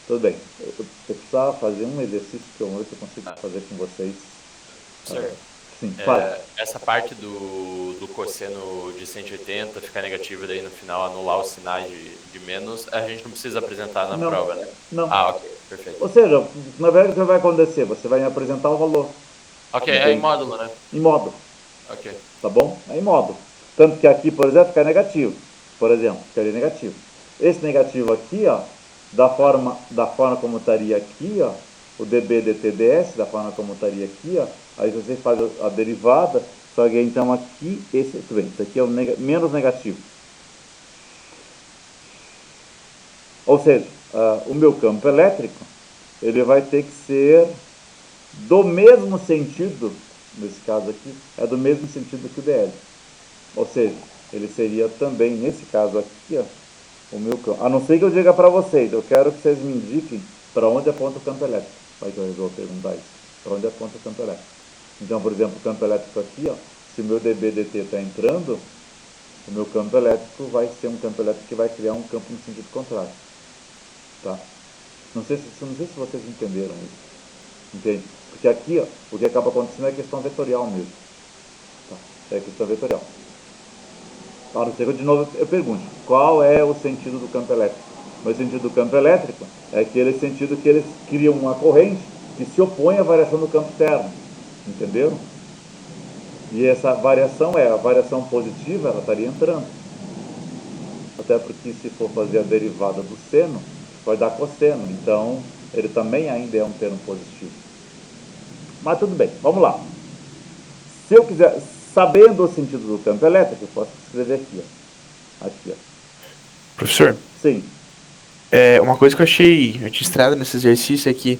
Tudo bem, eu precisava fazer um exercício que eu consigo fazer com vocês. Senhor, Sim, fala. essa parte do cosseno de 180 ficar negativo e daí no final anular os sinais de menos, a gente não precisa apresentar na prova, né? Não. Ah, ok, perfeito. Ou seja, na verdade o que vai acontecer? Você vai me apresentar o valor. Ok, é em módulo, né? Em módulo. Ok. Tá bom? É em módulo. Tanto que aqui, por exemplo, fica negativo. Por exemplo, ficaria negativo. Esse negativo aqui, ó, da forma como estaria aqui, ó, o dB dTds, da forma como estaria aqui, ó, aí você faz a derivada, só que então aqui, tudo bem, isso aqui é o menos negativo. Ou seja, o meu campo elétrico, ele vai ter que ser do mesmo sentido, nesse caso aqui, é do mesmo sentido que o DL. Ou seja, ele seria também, nesse caso aqui, ó, o meu campo. A não ser que eu diga para vocês, eu quero que vocês me indiquem para onde aponta o campo elétrico. Vai que eu resolvo perguntar isso. Para onde aponta o campo elétrico. Então, por exemplo, o campo elétrico aqui, ó, se o meu dB dt está entrando, o meu campo elétrico vai ser um campo elétrico que vai criar um campo no sentido contrário. Tá? Não sei se vocês entenderam isso. Entende? Porque aqui, ó, o que acaba acontecendo é questão vetorial mesmo. Tá? É questão vetorial. A não ser que de novo eu pergunte, qual é o sentido do campo elétrico? O sentido do campo elétrico é aquele sentido que eles criam uma corrente que se opõe à variação do campo externo. Entenderam? E essa variação a variação positiva, ela estaria entrando. Até porque se for fazer a derivada do seno, vai dar cosseno. Então, ele também ainda é um termo positivo. Mas tudo bem, vamos lá. Se eu quiser, sabendo o sentido do campo elétrico, eu posso escrever aqui, ó. Aqui, ó. Professor? Sim. Uma coisa que eu achei estranha nesse exercício é que,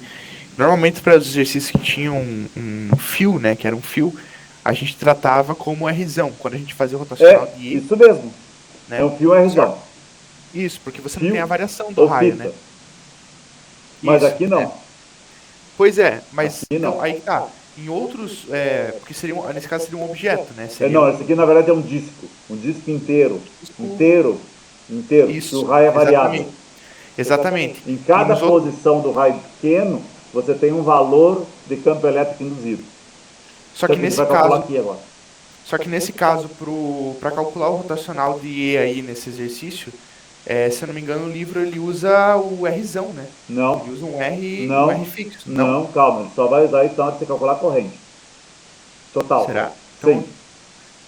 normalmente para os exercícios que tinham um fio, né, que era um fio, a gente tratava como Rzão, quando a gente fazia o rotacional de E. Isso mesmo. Né? É um fio Rzão. Isso, porque você Fio não tem a variação do raio, fita. né? Mas Isso, aqui não. né? Pois é, mas Aqui não. então, aí tá. Em outros, porque nesse caso seria um objeto, né? Não, esse aqui na verdade é um disco. Um disco inteiro. Inteiro. Isso, o raio é variável. Exatamente. Em cada E nos posição do raio pequeno, você tem um valor de campo elétrico induzido. Só que Então, a gente nesse vai calcular caso, aqui agora. para calcular o rotacional de E aí nesse exercício, se eu não me engano, o livro ele usa o Rzão, né? Não. Ele usa um R, Não. um R fixo. Não, calma. Ele só vai usar isso na hora de você calcular a corrente. Total. Será? Então, Sim.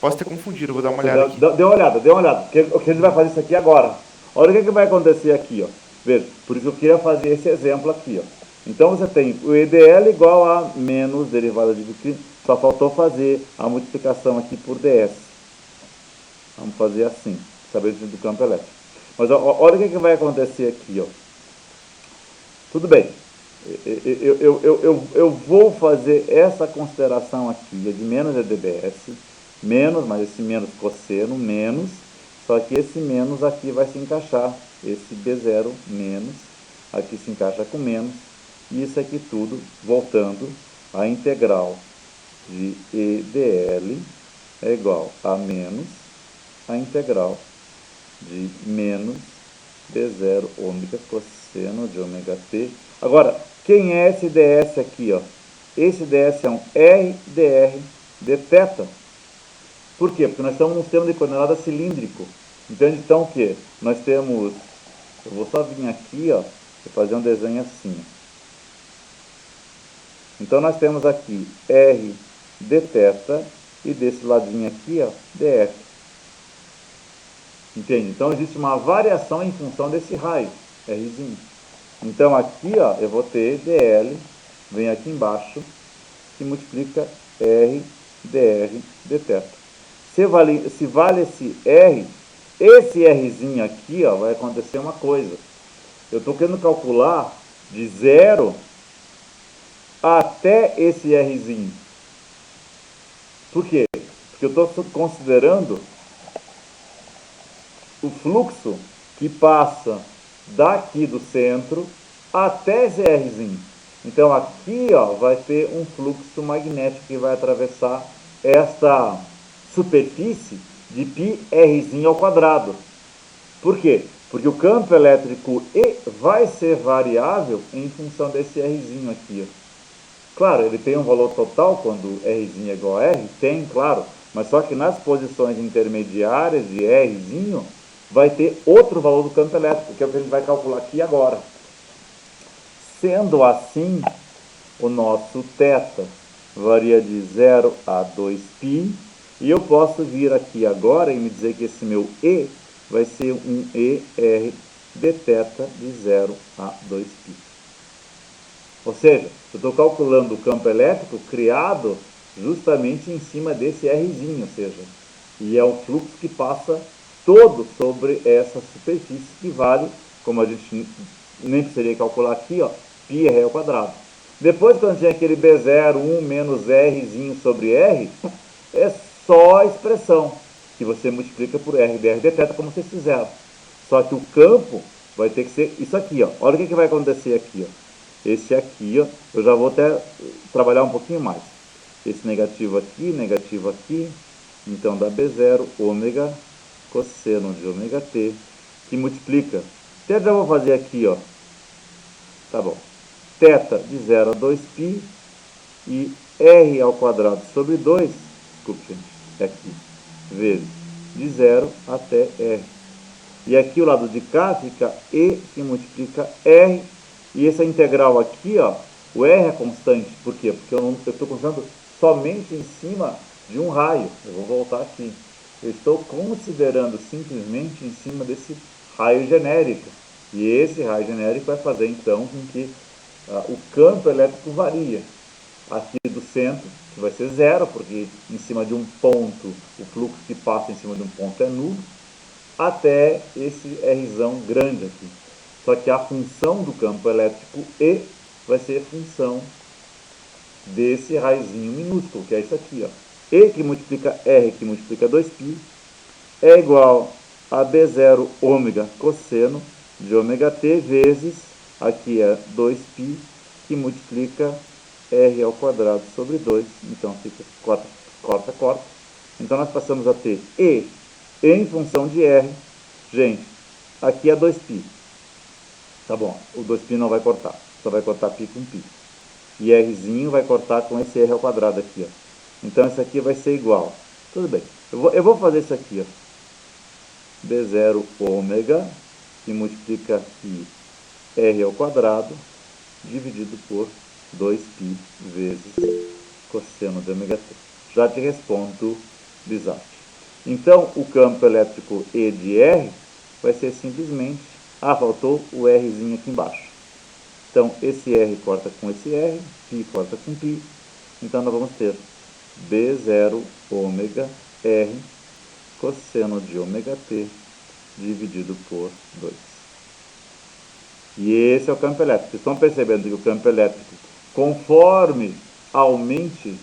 posso ter confundido, vou dar uma olhada aqui. Dê uma olhada. Porque a gente vai fazer isso aqui agora. Olha o que vai acontecer aqui, ó. Veja, por isso eu queria fazer esse exemplo aqui, ó. Então você tem o EDL igual a menos derivada de Dirichlet, só faltou fazer a multiplicação aqui por ds. Vamos fazer assim, saber do campo elétrico. Mas ó, olha o que vai acontecer aqui, ó. Tudo bem, eu vou fazer essa consideração aqui, de menos é dBs, menos, mas esse menos cosseno, menos, só que esse menos aqui vai se encaixar, esse B0 menos, aqui se encaixa com menos, e isso aqui tudo voltando à integral de EDL é igual a menos a integral de menos d0 ômega cosseno de ômega t. Agora, quem é esse ds aqui, ó? Esse ds é um r dr de θ. Por quê? Porque nós estamos num sistema de coordenada cilíndrico. Então o que? Nós temos... Eu vou só vir aqui, ó, e fazer um desenho assim. Então nós temos aqui r dθ e desse ladinho aqui, ó, df. Entende? Então existe uma variação em função desse raio, rzinho. Então aqui, ó, eu vou ter dl, vem aqui embaixo, que multiplica r dr dθ. Se vale esse rzinho aqui, ó, vai acontecer uma coisa. Eu estou querendo calcular de 0 até esse rzinho. Por quê? Porque eu estou considerando o fluxo que passa daqui do centro até esse rzinho. Então aqui, ó, vai ter um fluxo magnético que vai atravessar esta superfície de πrzinho ao quadrado. Por quê? Porque o campo elétrico E vai ser variável em função desse Rzinho aqui. Ó. Claro, ele tem um valor total quando Rzinho é igual a R? Tem, claro. Mas só que nas posições intermediárias de Rzinho, vai ter outro valor do campo elétrico, que é o que a gente vai calcular aqui agora. Sendo assim, o nosso θ varia de 0 a 2π, e eu posso vir aqui agora e me dizer que esse meu E vai ser um ER dθ de 0 a 2π. Ou seja, eu estou calculando o campo elétrico criado justamente em cima desse Rzinho, ou seja, e é um fluxo que passa todo sobre essa superfície que vale, como a gente nem precisaria calcular aqui, ó, πr ao quadrado. Depois, quando tinha aquele B0, 1 menos Rzinho sobre R, é só a expressão, que você multiplica por R dr dθ, como vocês fizeram. Só que o campo vai ter que ser isso aqui, ó. Olha o que vai acontecer aqui, ó. Esse aqui, ó, eu já vou até trabalhar um pouquinho mais. Esse negativo aqui, então dá B0 ômega cosseno de ômega t, que multiplica. Até já vou fazer aqui, ó. Tá bom. Θ de 0 a 2π e R ao quadrado sobre 2, desculpe, gente, é aqui, vezes de 0 até R. E aqui o lado de cá fica E, que multiplica R, e essa integral aqui, ó, o R é constante. Por quê? Porque eu estou considerando somente em cima de um raio. Eu vou voltar aqui. Eu estou considerando simplesmente em cima desse raio genérico. E esse raio genérico vai fazer, então, com que o campo elétrico varia. Aqui do centro, que vai ser zero, porque em cima de um ponto, o fluxo que passa em cima de um ponto é nulo, até esse Rzão grande aqui. Só que a função do campo elétrico E vai ser função desse raizinho minúsculo, que é isso aqui, ó. E que multiplica R, que multiplica 2π, é igual a B0 ômega cosseno de ômega t vezes, aqui é 2π, que multiplica R ao quadrado sobre 2, então fica corta. Então nós passamos a ter E em função de R. Gente, aqui é 2π. Tá bom, o 2π não vai cortar, só vai cortar π com π. E Rzinho vai cortar com esse R ao quadrado aqui, ó. Então isso aqui vai ser igual. Tudo bem, eu vou fazer isso aqui, ó. B0 ômega, que multiplica aqui R ao quadrado, dividido por 2π vezes cosseno de ômega t. Já te respondo, desastre. Então, o campo elétrico E de R vai ser simplesmente... Ah, faltou o Rzinho aqui embaixo. Então, esse R corta com esse R, π corta com π. Então, nós vamos ter B0 ômega R cosseno de ômega t dividido por 2. E esse é o campo elétrico. Vocês estão percebendo que o campo elétrico, conforme aumente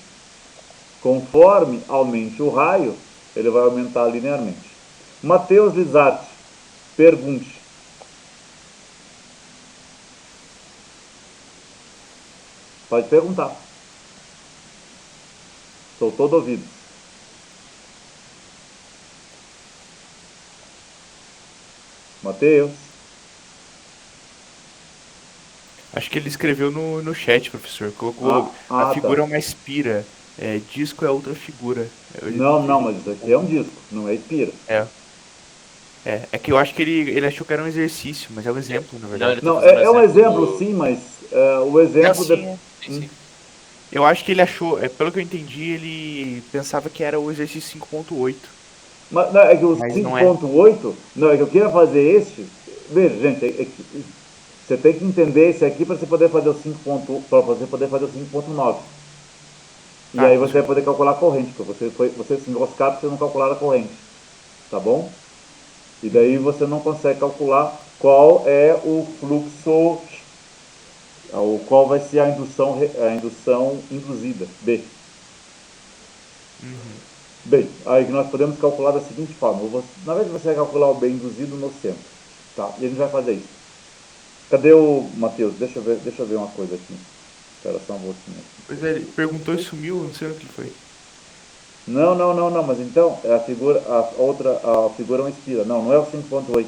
o raio, ele vai aumentar linearmente. Matheus Lizarte, pergunte. Pode perguntar. Estou todo ouvido. Matheus? Acho que ele escreveu no chat, professor. Colocou a Tá. figura é uma espira. Disco é outra figura. Não, mas isso aqui é um disco, não é espira. É que eu acho que ele achou que era um exercício, mas é um exemplo, na Não, verdade. ele tá Não, fazendo é um exemplo, do- sim, mas o exemplo... Sim. Eu acho que ele achou, pelo que eu entendi, ele pensava que era o exercício 5.8, Mas, não, é que o mas não é. 5.8, não, é que eu queria fazer este. Veja, gente, você tem que entender esse aqui para você poder fazer o 5. Para você poder fazer o 5.9. E aí Com você vai certeza. poder calcular a corrente, porque você se enroscar porque você não calcular a corrente. Tá bom? E daí você não consegue calcular qual é o fluxo, qual vai ser a indução induzida, B. Bem, aí nós podemos calcular da seguinte forma. Na verdade, você vai calcular o B induzido no centro. Tá? E a gente vai fazer isso. Cadê o Matheus? Deixa eu ver uma coisa aqui. Espera só um pouquinho. Pois é, ele perguntou e sumiu, não sei o que foi. Não, mas então a figura, a figura é uma espira. Não é o 5.8.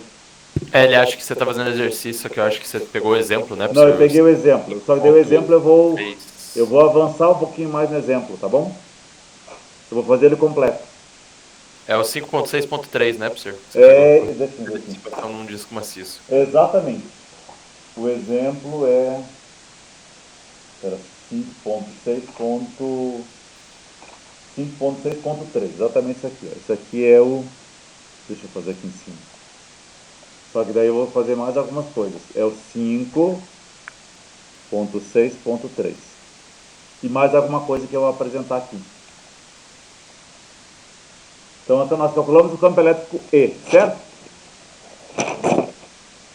Ele acha que você tá fazendo exercício, só que eu acho que você pegou o exemplo, né, Não, eu professor? peguei o exemplo. Só que dei o exemplo, eu vou avançar um pouquinho mais no exemplo, tá bom? Eu vou fazer ele completo. É o 5.6.3, né, professor? Você Deixa eu ver aqui. pegou num disco maciço. Exatamente. O exemplo é 5.6.3, exatamente isso aqui. Isso aqui é o... Deixa eu fazer aqui em cima. Só que daí eu vou fazer mais algumas coisas. É o 5.6.3. E mais alguma coisa que eu vou apresentar aqui. Então nós calculamos o campo elétrico E, certo?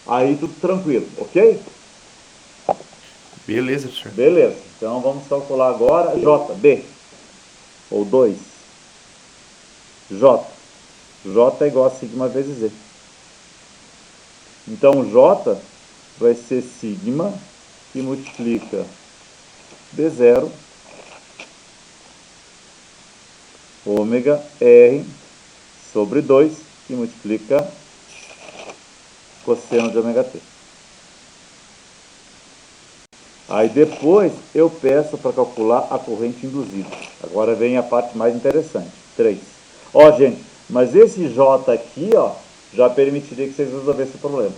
Aí tudo tranquilo, ok? Beleza, professor. Beleza. Então vamos calcular agora J, B. Ou 2. J. J é igual a sigma vezes E. Então J vai ser sigma que multiplica B0 ômega R sobre 2 que multiplica cosseno de ômega t. Aí depois eu peço para calcular a corrente induzida. Agora vem a parte mais interessante. 3. Ó, gente, mas esse J aqui, ó, já permitiria que vocês resolvessem o problema.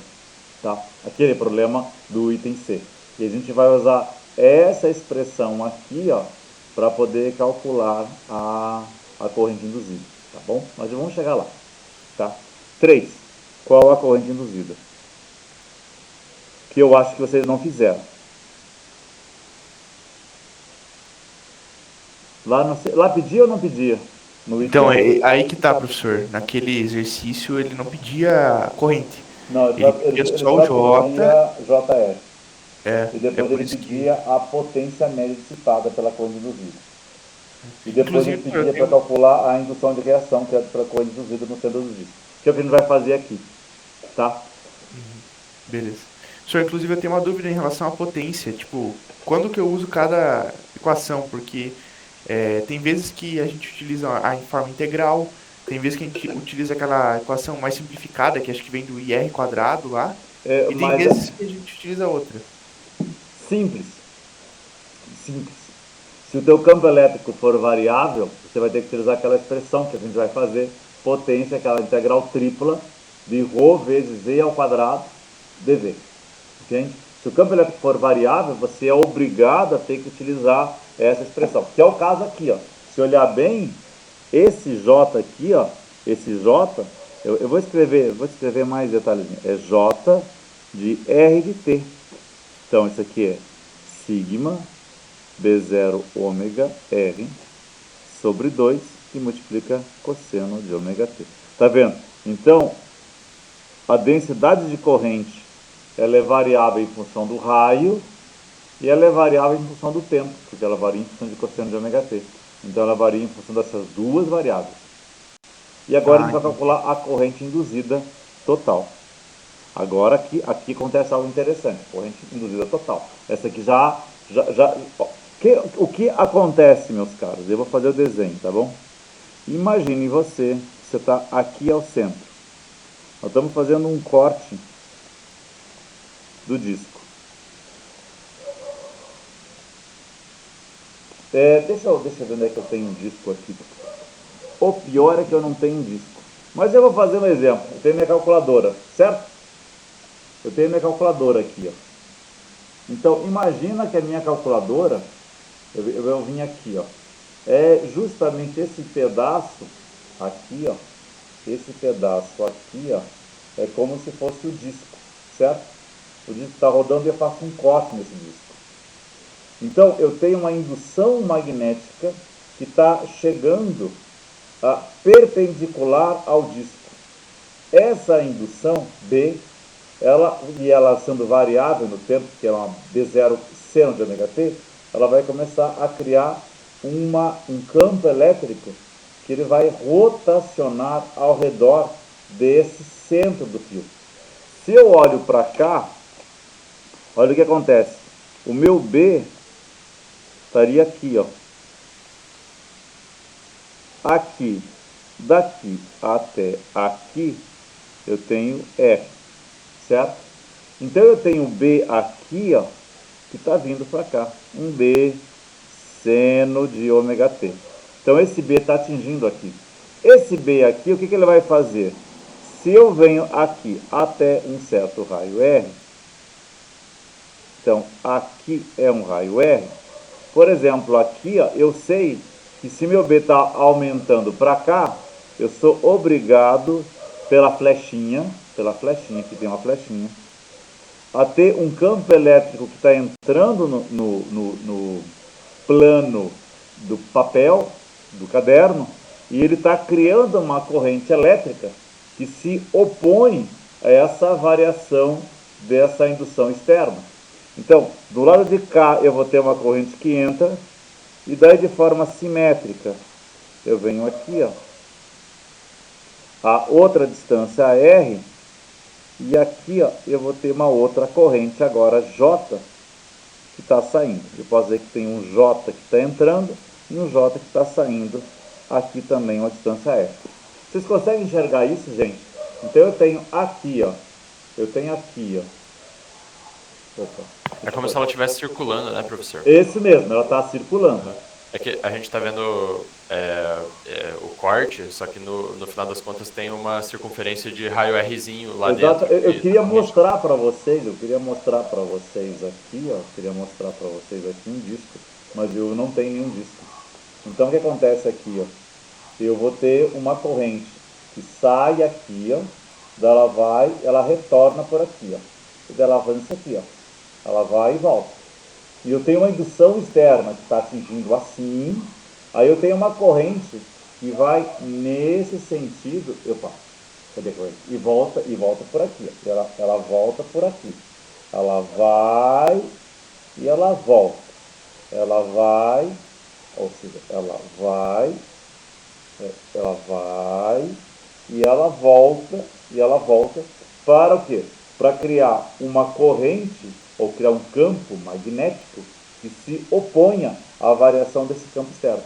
Tá? Aquele problema do item C. E a gente vai usar essa expressão aqui, ó, para poder calcular a corrente induzida. Tá bom? Mas vamos chegar lá. Tá? 3. Qual a corrente induzida? Que eu acho que vocês não fizeram. Lá pedia ou não pedia? Então, aí que tá, professor. Naquele exercício ele não pedia corrente. Não, Ele pedia só o J. pedia JR. E É depois por ele isso que. pedia a potência média dissipada pela corrente induzida. E depois Inclusive, ele pedia para calcular a indução de reação, que é para a corrente induzida no centro do disco. Que é o que a gente vai fazer aqui. Tá? Beleza. Senhor, inclusive eu tenho uma dúvida em relação à potência. Tipo, quando que eu uso cada equação? Porque tem vezes que a gente utiliza a forma integral, tem vezes que a gente utiliza aquela equação mais simplificada, que acho que vem do IR quadrado lá, e tem Mas vezes que a gente utiliza outra. simples. Se o teu campo elétrico for variável, você vai ter que utilizar aquela expressão que a gente vai fazer, potência, aquela integral tripla de ρ vezes E ao quadrado dV. Entende? Se o campo elétrico for variável, você é obrigado a ter que utilizar essa expressão. Que é o caso aqui, ó. Se olhar bem, esse J aqui, ó, esse J, eu vou escrever mais detalhes. É J de R de T. Então isso aqui é sigma B0 ômega R sobre 2 que multiplica cosseno de ômega t. Tá vendo? Então, a densidade de corrente ela é variável em função do raio e ela é variável em função do tempo, porque ela varia em função de cosseno de ômega t. Então ela varia em função dessas duas variáveis. E agora a gente vai calcular a corrente induzida total. Agora aqui acontece algo interessante, corrente induzida total. Essa aqui o que acontece, meus caros? Eu vou fazer o desenho, tá bom? Imagine você está aqui ao centro. Nós estamos fazendo um corte do disco. Deixa eu ver onde é que eu tenho um disco aqui. O pior é que eu não tenho um disco. Mas eu vou fazer um exemplo. Eu tenho minha calculadora, certo? Eu tenho minha calculadora aqui, ó. Então, imagina que a minha calculadora, eu vim aqui, ó. É justamente esse pedaço aqui, ó. Esse pedaço aqui, ó, é como se fosse o disco, certo? O disco está rodando e eu faço um corte nesse disco. Então, eu tenho uma indução magnética que está chegando perpendicular ao disco. Essa indução B, ela sendo variável no tempo, que é uma B0 seno de ômega t, ela vai começar a criar um campo elétrico que ele vai rotacionar ao redor desse centro do fio. Se eu olho para cá, olha o que acontece. O meu B estaria aqui, ó. Aqui, daqui até aqui, eu tenho R, certo? Então eu tenho o B aqui, ó, que está vindo para cá. Um B seno de ômega t. Então esse B está atingindo aqui. Esse B aqui, o que ele vai fazer? Se eu venho aqui até um certo raio R, então aqui é um raio R, por exemplo, aqui, ó, eu sei que se meu B está aumentando para cá, eu sou obrigado pela flechinha, aqui tem uma flechinha, a ter um campo elétrico que está entrando no plano do papel, do caderno, e ele está criando uma corrente elétrica que se opõe a essa variação dessa indução externa. Então, do lado de cá eu vou ter uma corrente que entra, e daí de forma simétrica eu venho aqui, ó, a outra distância R, e aqui, ó, eu vou ter uma outra corrente agora J que está saindo. Eu posso dizer que tem um J que está entrando e um J que está saindo. Aqui também uma distância R. Vocês conseguem enxergar isso, gente? Então eu tenho aqui, ó. Opa, É como se ela estivesse circulando, né, professor? esse mesmo, ela está circulando. É que a gente está vendo o corte, só que no final das contas tem uma circunferência de raio Rzinho lá Exato. dentro. Eu queria mostrar para vocês, aqui, um disco, mas eu não tenho nenhum disco. Então o que acontece aqui, ó? Eu vou ter uma corrente que sai aqui, ó, ela retorna por aqui, ó. E daí ela faz isso aqui, ó. Ela vai e volta. E eu tenho uma indução externa que está atingindo assim. Aí eu tenho uma corrente que vai nesse sentido. Opa, cadê a corrente? E volta por aqui. Ó. Ela volta por aqui. Ela vai e ela volta. Ela vai, ou seja, ela vai e ela volta para o quê? Para criar uma corrente ou criar um campo magnético que se oponha à variação desse campo externo.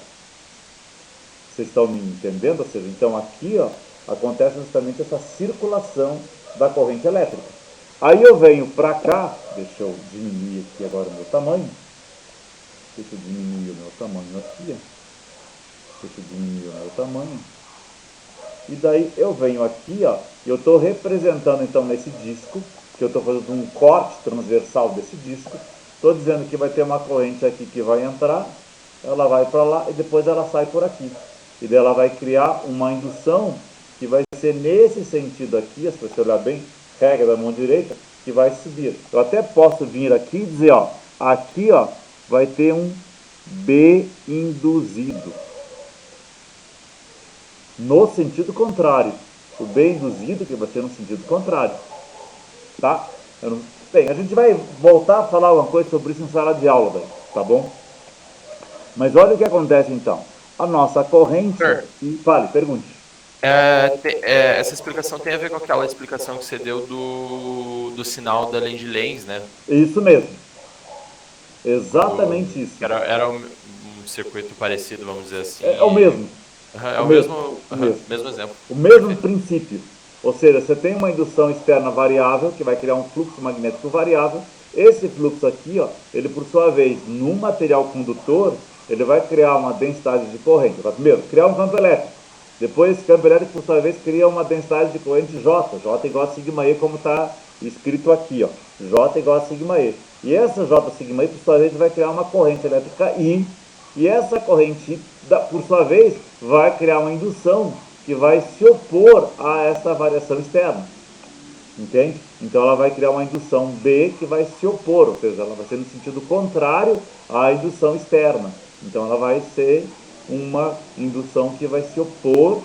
Vocês estão me entendendo? Ou seja, então aqui, ó, acontece justamente essa circulação da corrente elétrica. Aí eu venho para cá, deixa eu diminuir aqui agora o meu tamanho. Deixa eu diminuir o meu tamanho aqui, ó. E daí eu venho aqui, ó, e eu estou representando então nesse disco, que eu estou fazendo um corte transversal desse disco, estou dizendo que vai ter uma corrente aqui que vai entrar, ela vai para lá e depois ela sai por aqui. E daí ela vai criar uma indução que vai ser nesse sentido aqui, se você olhar bem, regra da mão direita, que vai subir. Eu até posso vir aqui e dizer, ó, aqui, ó, vai ter um B induzido. No sentido contrário. O B induzido que vai ser no sentido contrário. Tá? Bem, a gente vai voltar a falar alguma coisa sobre isso em sala de aula, daí, tá bom? Mas olha o que acontece então. A nossa corrente... Fale, pergunte. Essa explicação tem a ver com aquela explicação que você deu do sinal da lei de Lenz, né? Isso mesmo. Exatamente isso. Era um circuito parecido, vamos dizer assim. É o mesmo. É o mesmo exemplo. O mesmo princípio. Ou seja, você tem uma indução externa variável, que vai criar um fluxo magnético variável. Esse fluxo aqui, ó, ele por sua vez, num material condutor, ele vai criar uma densidade de corrente. Vai, primeiro, criar um campo elétrico. Depois, esse campo elétrico, por sua vez, cria uma densidade de corrente J. J igual a sigma E, como está escrito aqui, ó. J igual a sigma E. E essa J sigma E, por sua vez, vai criar uma corrente elétrica I. E essa corrente I, por sua vez, vai criar uma indução que vai se opor a essa variação externa. Entende? Então ela vai criar uma indução B que vai se opor, ou seja, ela vai ser no sentido contrário à indução externa. Então ela vai ser uma indução que vai se opor,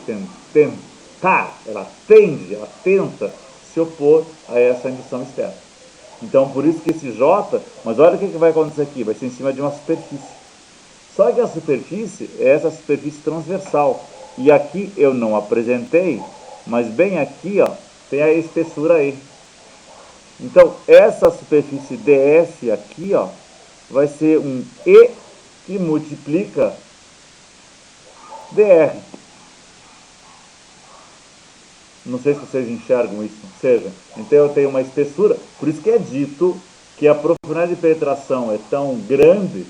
ela tenta se opor a essa indução externa. Então por isso que esse J, mas olha o que vai acontecer aqui, vai ser em cima de uma superfície. Só que a superfície é essa superfície transversal. E aqui eu não apresentei, mas bem aqui, ó, tem a espessura E. Então, essa superfície DS aqui, ó, vai ser um E que multiplica DR. Não sei se vocês enxergam isso. Ou seja, então eu tenho uma espessura, por isso que é dito que a profundidade de penetração é tão grande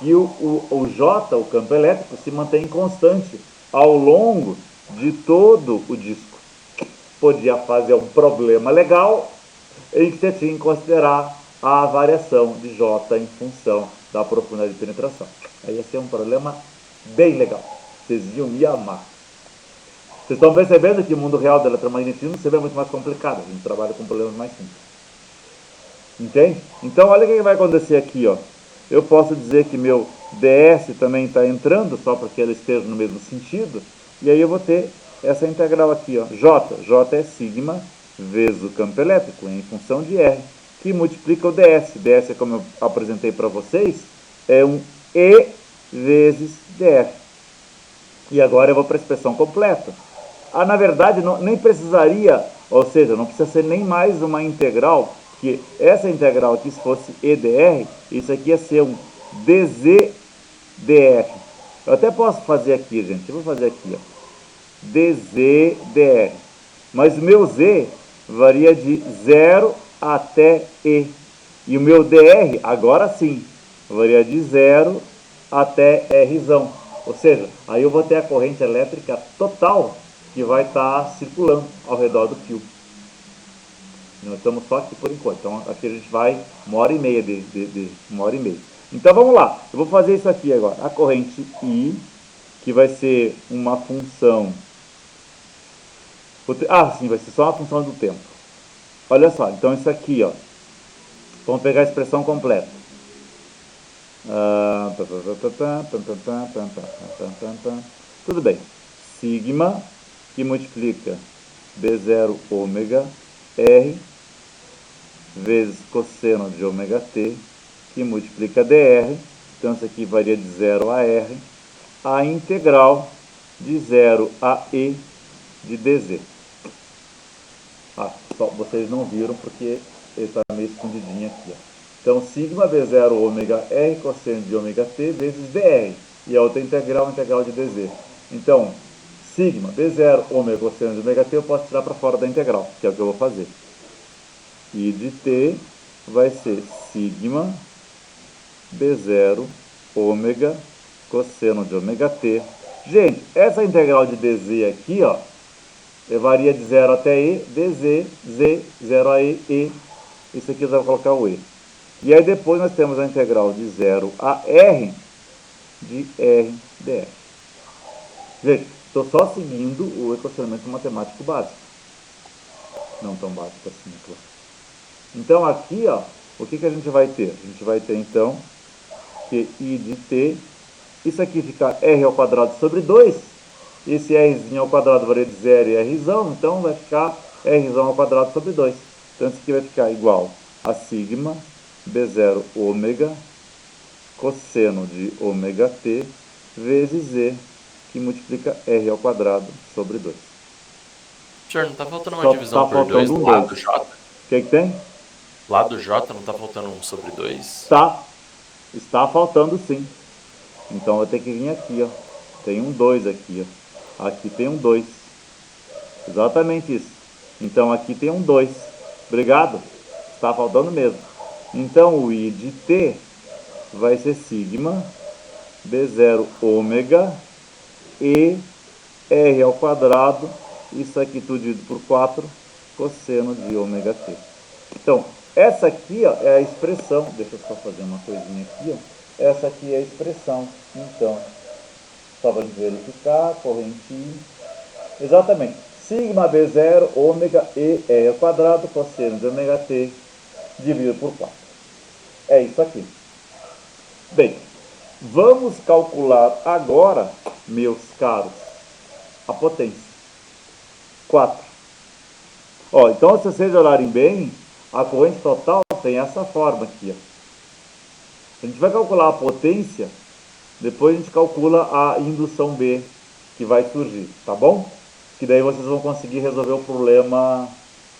que o J, o campo elétrico, se mantém constante ao longo de todo o disco. Podia fazer um problema legal em que você tinha que considerar a variação de J em função da profundidade de penetração. Aí ia ser um problema bem legal. Vocês iam me amar. Vocês estão percebendo que o mundo real do eletromagnetismo sempre é muito mais complicado. A gente trabalha com problemas mais simples. Entende? Então olha o que vai acontecer aqui, ó. Eu posso dizer que meu ds também está entrando, só porque ela esteja no mesmo sentido, e aí eu vou ter essa integral aqui, ó, J é sigma vezes o campo elétrico em função de R, que multiplica o ds. ds, como eu apresentei para vocês, é um E vezes dr. E agora eu vou para a expressão completa. Na verdade, nem precisaria, ou seja, não precisa ser nem mais uma integral, que essa integral aqui, se fosse EDR, isso aqui ia ser um DZDR. Eu até posso fazer aqui, gente. Eu vou fazer aqui, ó. DZDR. Mas o meu Z varia de 0 até E. E o meu DR, agora sim, varia de 0 até Rzão. Ou seja, aí eu vou ter a corrente elétrica total que vai estar circulando ao redor do fio. Nós estamos só aqui por enquanto. Então aqui a gente vai 1h30 1h30. Então vamos lá. Eu vou fazer isso aqui agora. A corrente I, que vai ser uma função. Sim, vai ser só uma função do tempo. Olha só, então isso aqui, ó. Vamos pegar a expressão completa. Tudo bem. Sigma, que multiplica B0 ômega R vezes cosseno de ômega t, que multiplica dr, então isso aqui varia de 0 a r, a integral de 0 a e de dz. Só vocês não viram porque ele está meio escondidinho aqui, ó. Então, sigma b0 ômega r cosseno de ômega t vezes dr, e a outra integral, a integral de dz. Então, sigma b0 ômega cosseno de ômega t eu posso tirar para fora da integral, que é o que eu vou fazer. I de t vai ser sigma b0 ômega cosseno de ômega t. Gente, essa integral de dz aqui, ó, varia de 0 até e, dz, z, 0 a e. Isso aqui eu vou colocar o e. E aí depois nós temos a integral de 0 a r de r dr. Gente, estou só seguindo o equacionamento matemático básico. Não tão básico assim, claro. Então aqui, ó, o que a gente vai ter? A gente vai ter então que I de t, isso aqui fica r ao quadrado sobre 2, esse rzinho ao quadrado varia de 0 e rzão, então vai ficar rzão ao quadrado sobre 2. Então isso aqui vai ficar igual a sigma b0 ômega cosseno de ômega t vezes z, que multiplica r ao quadrado sobre 2. Senhor, não está faltando uma divisão por 2 do lado do J? O que tem? Lá do J não está faltando 1 sobre 2? Tá. Está faltando sim. Então eu vou ter que vir aqui, ó. Tem um 2 aqui, ó. Aqui tem um 2. Exatamente isso. Então aqui tem um 2. Obrigado. Está faltando mesmo. Então o I de T vai ser sigma B0 ômega E R ao quadrado, isso aqui tudo dividido por 4, cosseno de ômega T. Então, essa aqui ó, é a expressão, deixa eu só fazer uma coisinha aqui, ó. Essa aqui é a expressão. Então, só vamos verificar, corrente I. Exatamente. Sigma B0 ômega E R ao quadrado, cosseno de ômega T, dividido por 4. É isso aqui. Bem, vamos calcular agora, meus caros, a potência. 4. Ó, então, se vocês olharem bem, a corrente total tem essa forma aqui. Ó. A gente vai calcular a potência, depois a gente calcula a indução B que vai surgir, tá bom? Que daí vocês vão conseguir resolver o problema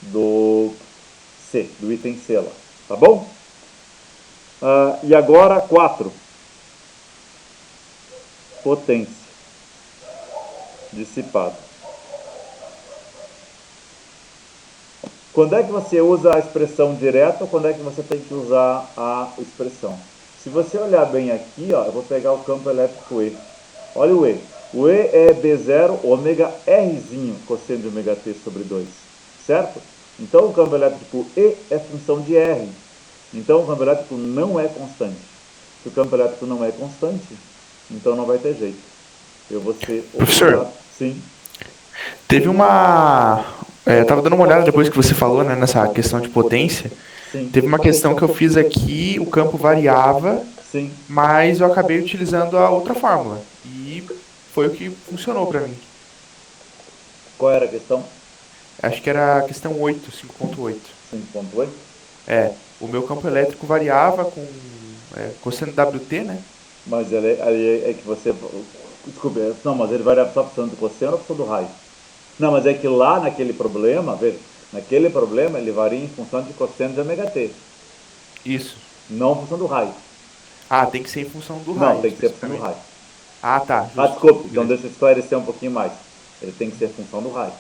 do C, do item C lá, tá bom? E agora 4. Potência dissipada. Quando é que você usa a expressão direta ou quando é que você tem que usar a expressão? Se você olhar bem aqui, ó, eu vou pegar o campo elétrico E. Olha o E. O E é B0 ômega Rzinho, cosseno de ômega T sobre 2. Certo? Então o campo elétrico E é função de R. Então o campo elétrico não é constante. Se o campo elétrico não é constante, então não vai ter jeito. Eu vou ser Professor, sim. teve uma... tava dando uma olhada depois que você falou, né, nessa questão de potência. Sim. Teve uma questão que eu fiz aqui, o campo variava, Sim. mas eu acabei utilizando a outra fórmula. E foi o que funcionou para mim. Qual era a questão? Acho que era a questão 8, 5.8. 5.8? O meu campo elétrico variava com cosseno WT, né? Mas ele é que você... Desculpe, não, mas ele varia só função do cosseno ou função do raio? Não, mas é que lá naquele problema, veja, naquele problema ele varia em função de cosseno de ômega T. Isso. Não em função do raio. Ah, tem que ser em função do raio. Não, tem que ser função do raio. Ah, tá. Justo. Desculpe, então deixa eu esclarecer um pouquinho mais. Ele tem que ser função do raio.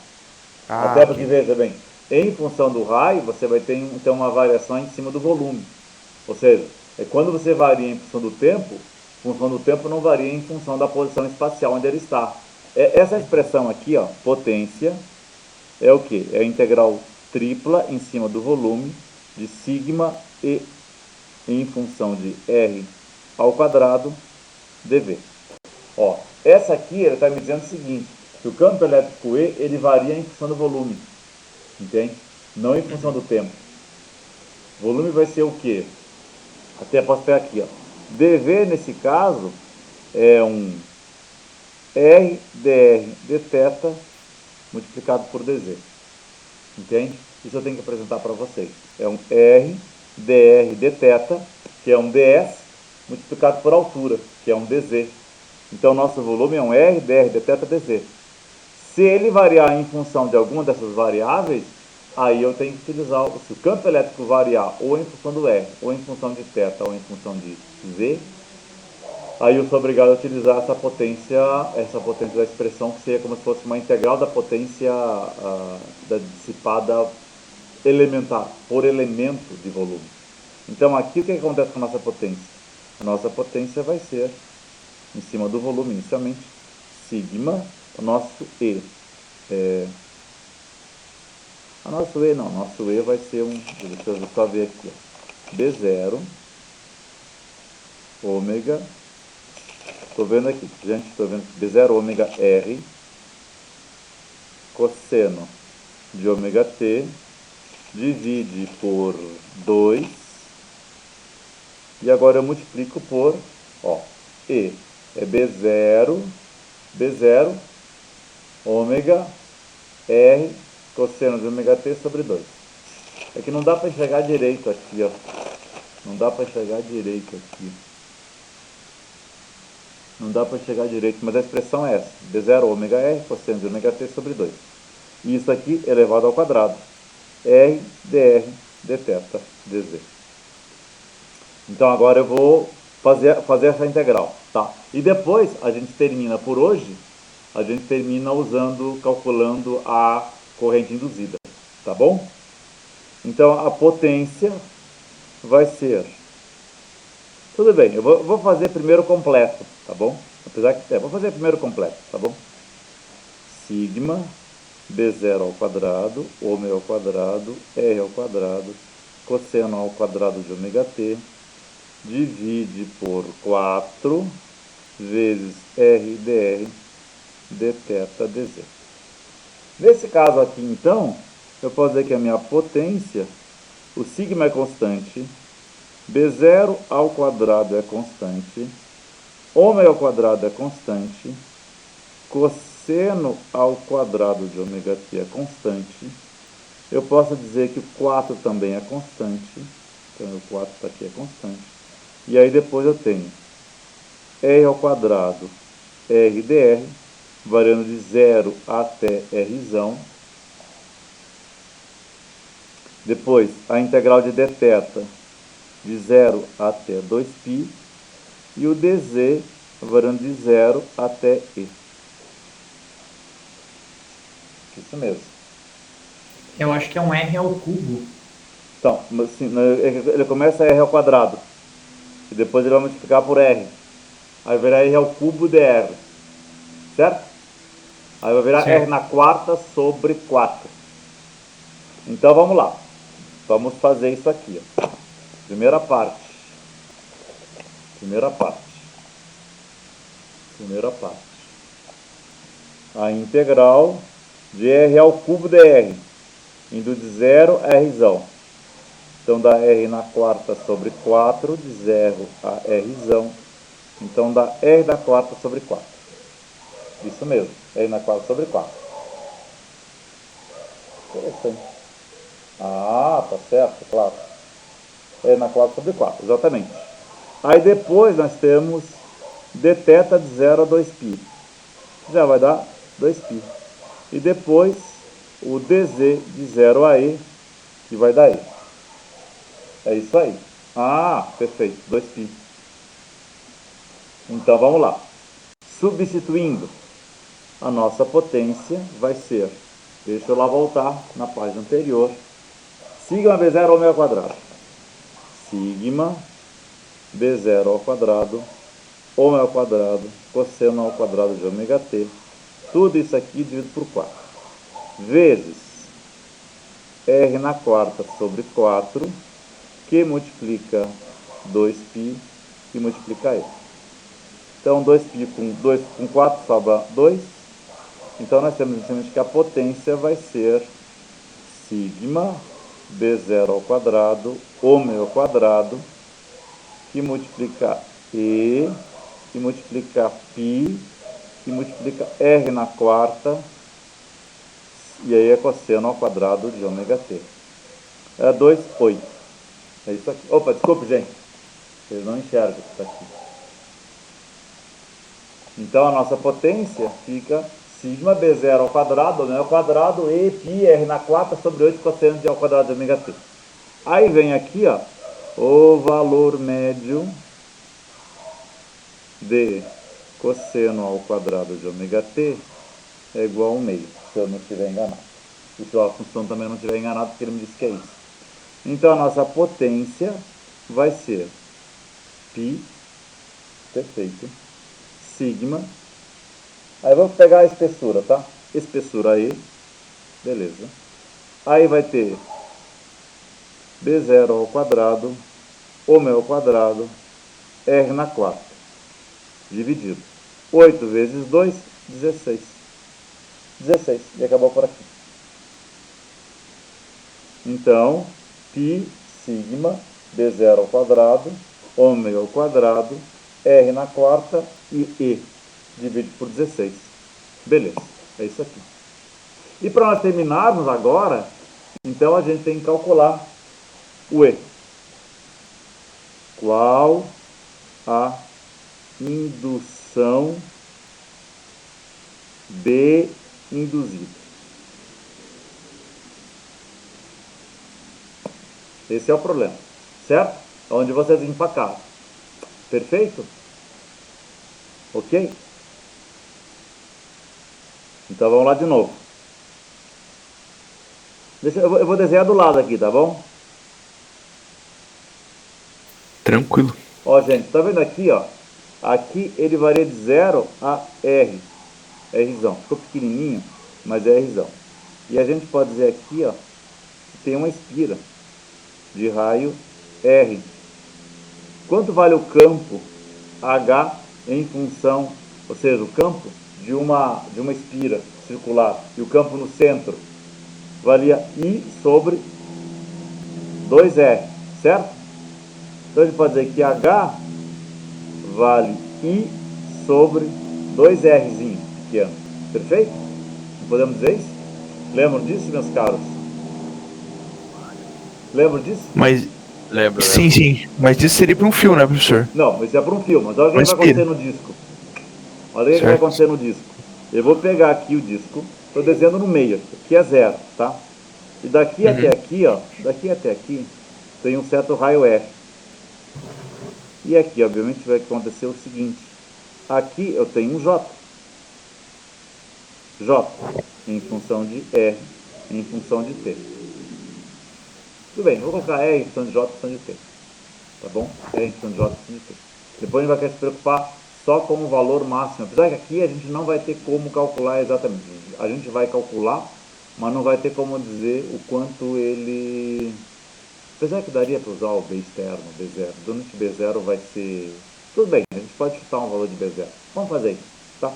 Até porque, veja bem, em função do raio, você vai ter então uma variação em cima do volume. Ou seja, quando você varia em função do tempo não varia em função da posição espacial onde ele está. Essa expressão aqui, ó, potência, é o quê? É a integral tripla em cima do volume de sigma E em função de R ao quadrado dV. Ó, essa aqui ele está me dizendo o seguinte, que o campo elétrico E ele varia em função do volume, entende? Não em função do tempo. O volume vai ser o quê? Até posso pegar aqui, ó. dV nesse caso é um R dr dθ multiplicado por dz. Entende? Isso eu tenho que apresentar para vocês. É um R dr dθ, que é um ds, multiplicado por altura, que é um dz. Então, nosso volume é um R dr dθ dz. Se ele variar em função de alguma dessas variáveis, aí eu tenho que utilizar, se o campo elétrico variar ou em função do R, ou em função de θ, ou em função de z, aí eu sou obrigado a utilizar essa potência da expressão, que seria como se fosse uma integral da potência da dissipada elementar, por elemento de volume. Então aqui o que acontece com a nossa potência? A nossa potência vai ser, em cima do volume inicialmente, sigma, o nosso E. Nosso E vai ser deixa eu só ver aqui, ó. B0, ômega, estou vendo aqui, gente, estou vendo B0 ômega R, cosseno de ômega T, divide por 2, e agora eu multiplico por, ó, E é B0 ômega R, cosseno de ômega T sobre 2. É que não dá para enxergar direito aqui, ó. Não dá para enxergar direito aqui. Não dá para enxergar direito, mas a expressão é essa. B0 ômega R, cosseno de ômega T sobre 2. E isso aqui elevado ao quadrado. R dr dθ dz. Então agora eu vou fazer essa integral, tá? E depois a gente termina por hoje, calculando a corrente induzida. tá bom? Então, a potência vai ser... Tudo bem, eu vou fazer primeiro completo, tá bom? Apesar que... vou fazer primeiro completo, tá bom? Sigma B0 ao quadrado, ômega ao quadrado, R ao quadrado, cosseno ao quadrado de ômega t, divide por 4 vezes R dr dθ dz. Nesse caso aqui, então, eu posso dizer que a minha potência, o sigma é constante, B0 ao quadrado é constante, ômega ao quadrado é constante, cosseno ao quadrado de ômega t é constante. Eu posso dizer que o 4 também é constante, então o 4 está aqui, é constante. E aí depois eu tenho R ao quadrado, R dr, variando de 0 até R. Depois, a integral de dθ, de 0 até 2π. E o dz, variando de 0 até e. Isso mesmo. Eu acho que é um R ao cubo. Então, assim, ele começa R ao quadrado. E depois ele vai multiplicar por R. Aí vai virar R ao cubo dr. Certo? Aí vai virar Certo. R na quarta sobre 4. Então vamos lá. Vamos fazer isso aqui. Ó. Primeira parte. A integral de R ao cubo dr. Indo de 0 a R. Então dá R na quarta sobre 4, de 0 a R. Então dá R na quarta sobre 4. Isso mesmo, R na quarta sobre 4. Interessante. Ah, tá certo, claro. R na quarta sobre 4, exatamente. Aí depois nós temos dθ de 0 a 2π. Já vai dar 2π. E depois o dz de 0 a e, que vai dar e. É isso aí. Ah, perfeito, 2π. Então vamos lá. Substituindo, a nossa potência vai ser, deixa eu lá voltar na página anterior, sigma B0 ômega ao quadrado. Sigma B0 ao quadrado, ômega ao quadrado, cosseno ao quadrado de ômega t, tudo isso aqui dividido por 4, vezes R na quarta sobre 4, que multiplica 2π e multiplica e. Então 2π com 4 sobra 2. Então nós temos que a potência vai ser sigma B0 ao quadrado, ômega ao quadrado, que multiplica e, que multiplica π, que multiplica R na quarta, e aí é cosseno ao quadrado de ômega t. É 2, 8. É isso aqui. Opa, desculpe, gente. Vocês não enxergam o que está aqui. Então a nossa potência fica sigma B0 ao quadrado, né, ao quadrado, e π R na quarta sobre 8 cosseno de ao quadrado de ômega t. Aí vem aqui, ó, o valor médio de cosseno ao quadrado de ômega t é igual a 1/2, se eu não estiver enganado. E se a função também não estiver enganado, porque ele me disse que é isso. Então a nossa potência vai ser π, perfeito, sigma, aí vamos pegar a espessura, tá? Espessura E, beleza. Aí vai ter B0 ao quadrado, ômega ao quadrado, R na quarta, dividido. 8 vezes 2, 16. 16, e acabou por aqui. Então, π, sigma, B0 ao quadrado, ômega ao quadrado, R na quarta e divide por 16. Beleza, é isso aqui. E para nós terminarmos agora, então a gente tem que calcular o E. Qual a indução B induzida? Esse é o problema, certo? Onde vocês empacaram. Perfeito? Ok? Então vamos lá de novo. Eu vou desenhar do lado aqui, tá bom? Tranquilo. Ó, gente, tá vendo aqui, ó? Aqui ele varia de 0 a R. Rzão. Ficou pequenininho, mas é Rzão. E a gente pode dizer aqui, ó, que tem uma espira de raio R. Quanto vale o campo H em função, ou seja, o campo de uma espira circular e o campo no centro valia I sobre 2R, certo? Então a gente pode dizer que H vale I sobre 2Rzinho pequeno. Perfeito? Não podemos dizer isso? Lembram disso, meus caros? Lembram disso? Mas, Lembro. sim. Mas isso seria para um fio, né, professor? Não, isso é para um filme, mas olha o que Uma vai espira. acontecer no disco. Olha o que vai Certo. acontecer no disco. Eu vou pegar aqui o disco, estou desenhando no meio, aqui é 0, tá? E daqui até aqui, ó, daqui até aqui, tem um certo raio R. E aqui, obviamente, vai acontecer o seguinte. Aqui eu tenho um J. J em função de R em função de T. Tudo bem, vou colocar R em função de J em função de T. Tá bom? R em função de J em função de T. Depois a gente vai querer se preocupar só com o valor máximo. Apesar que aqui a gente não vai ter como calcular exatamente. A gente vai calcular, mas não vai ter como dizer o quanto ele... Apesar que daria para usar o B externo, B0. Durante B0 vai ser... Tudo bem, a gente pode chutar um valor de B0. Vamos fazer isso, tá?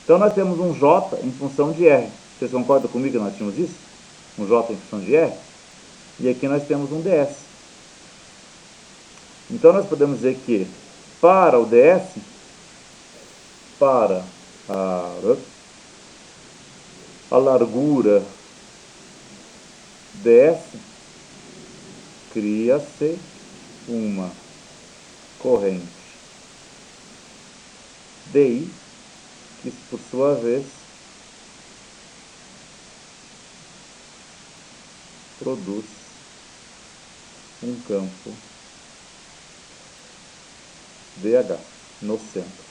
Então nós temos um J em função de R. Vocês concordam comigo que nós tínhamos isso? Um J em função de R. E aqui nós temos um DS. Então nós podemos dizer que para o DS, para a largura DS, cria-se uma corrente DI, que por sua vez produz um campo DH no centro.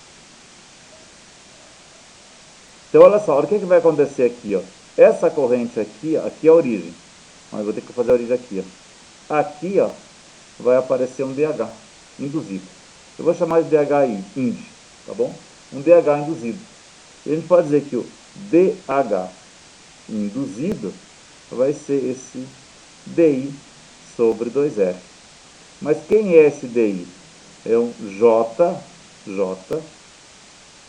Então olha só, olha o que vai acontecer aqui, ó. Essa corrente aqui, aqui é a origem. Mas eu vou ter que fazer a origem aqui, ó. Aqui, ó, vai aparecer um DH induzido. Eu vou chamar de DH ind, tá bom? Um DH induzido. E a gente pode dizer que o DH induzido vai ser esse DI sobre 2R. Mas quem é esse DI? É um J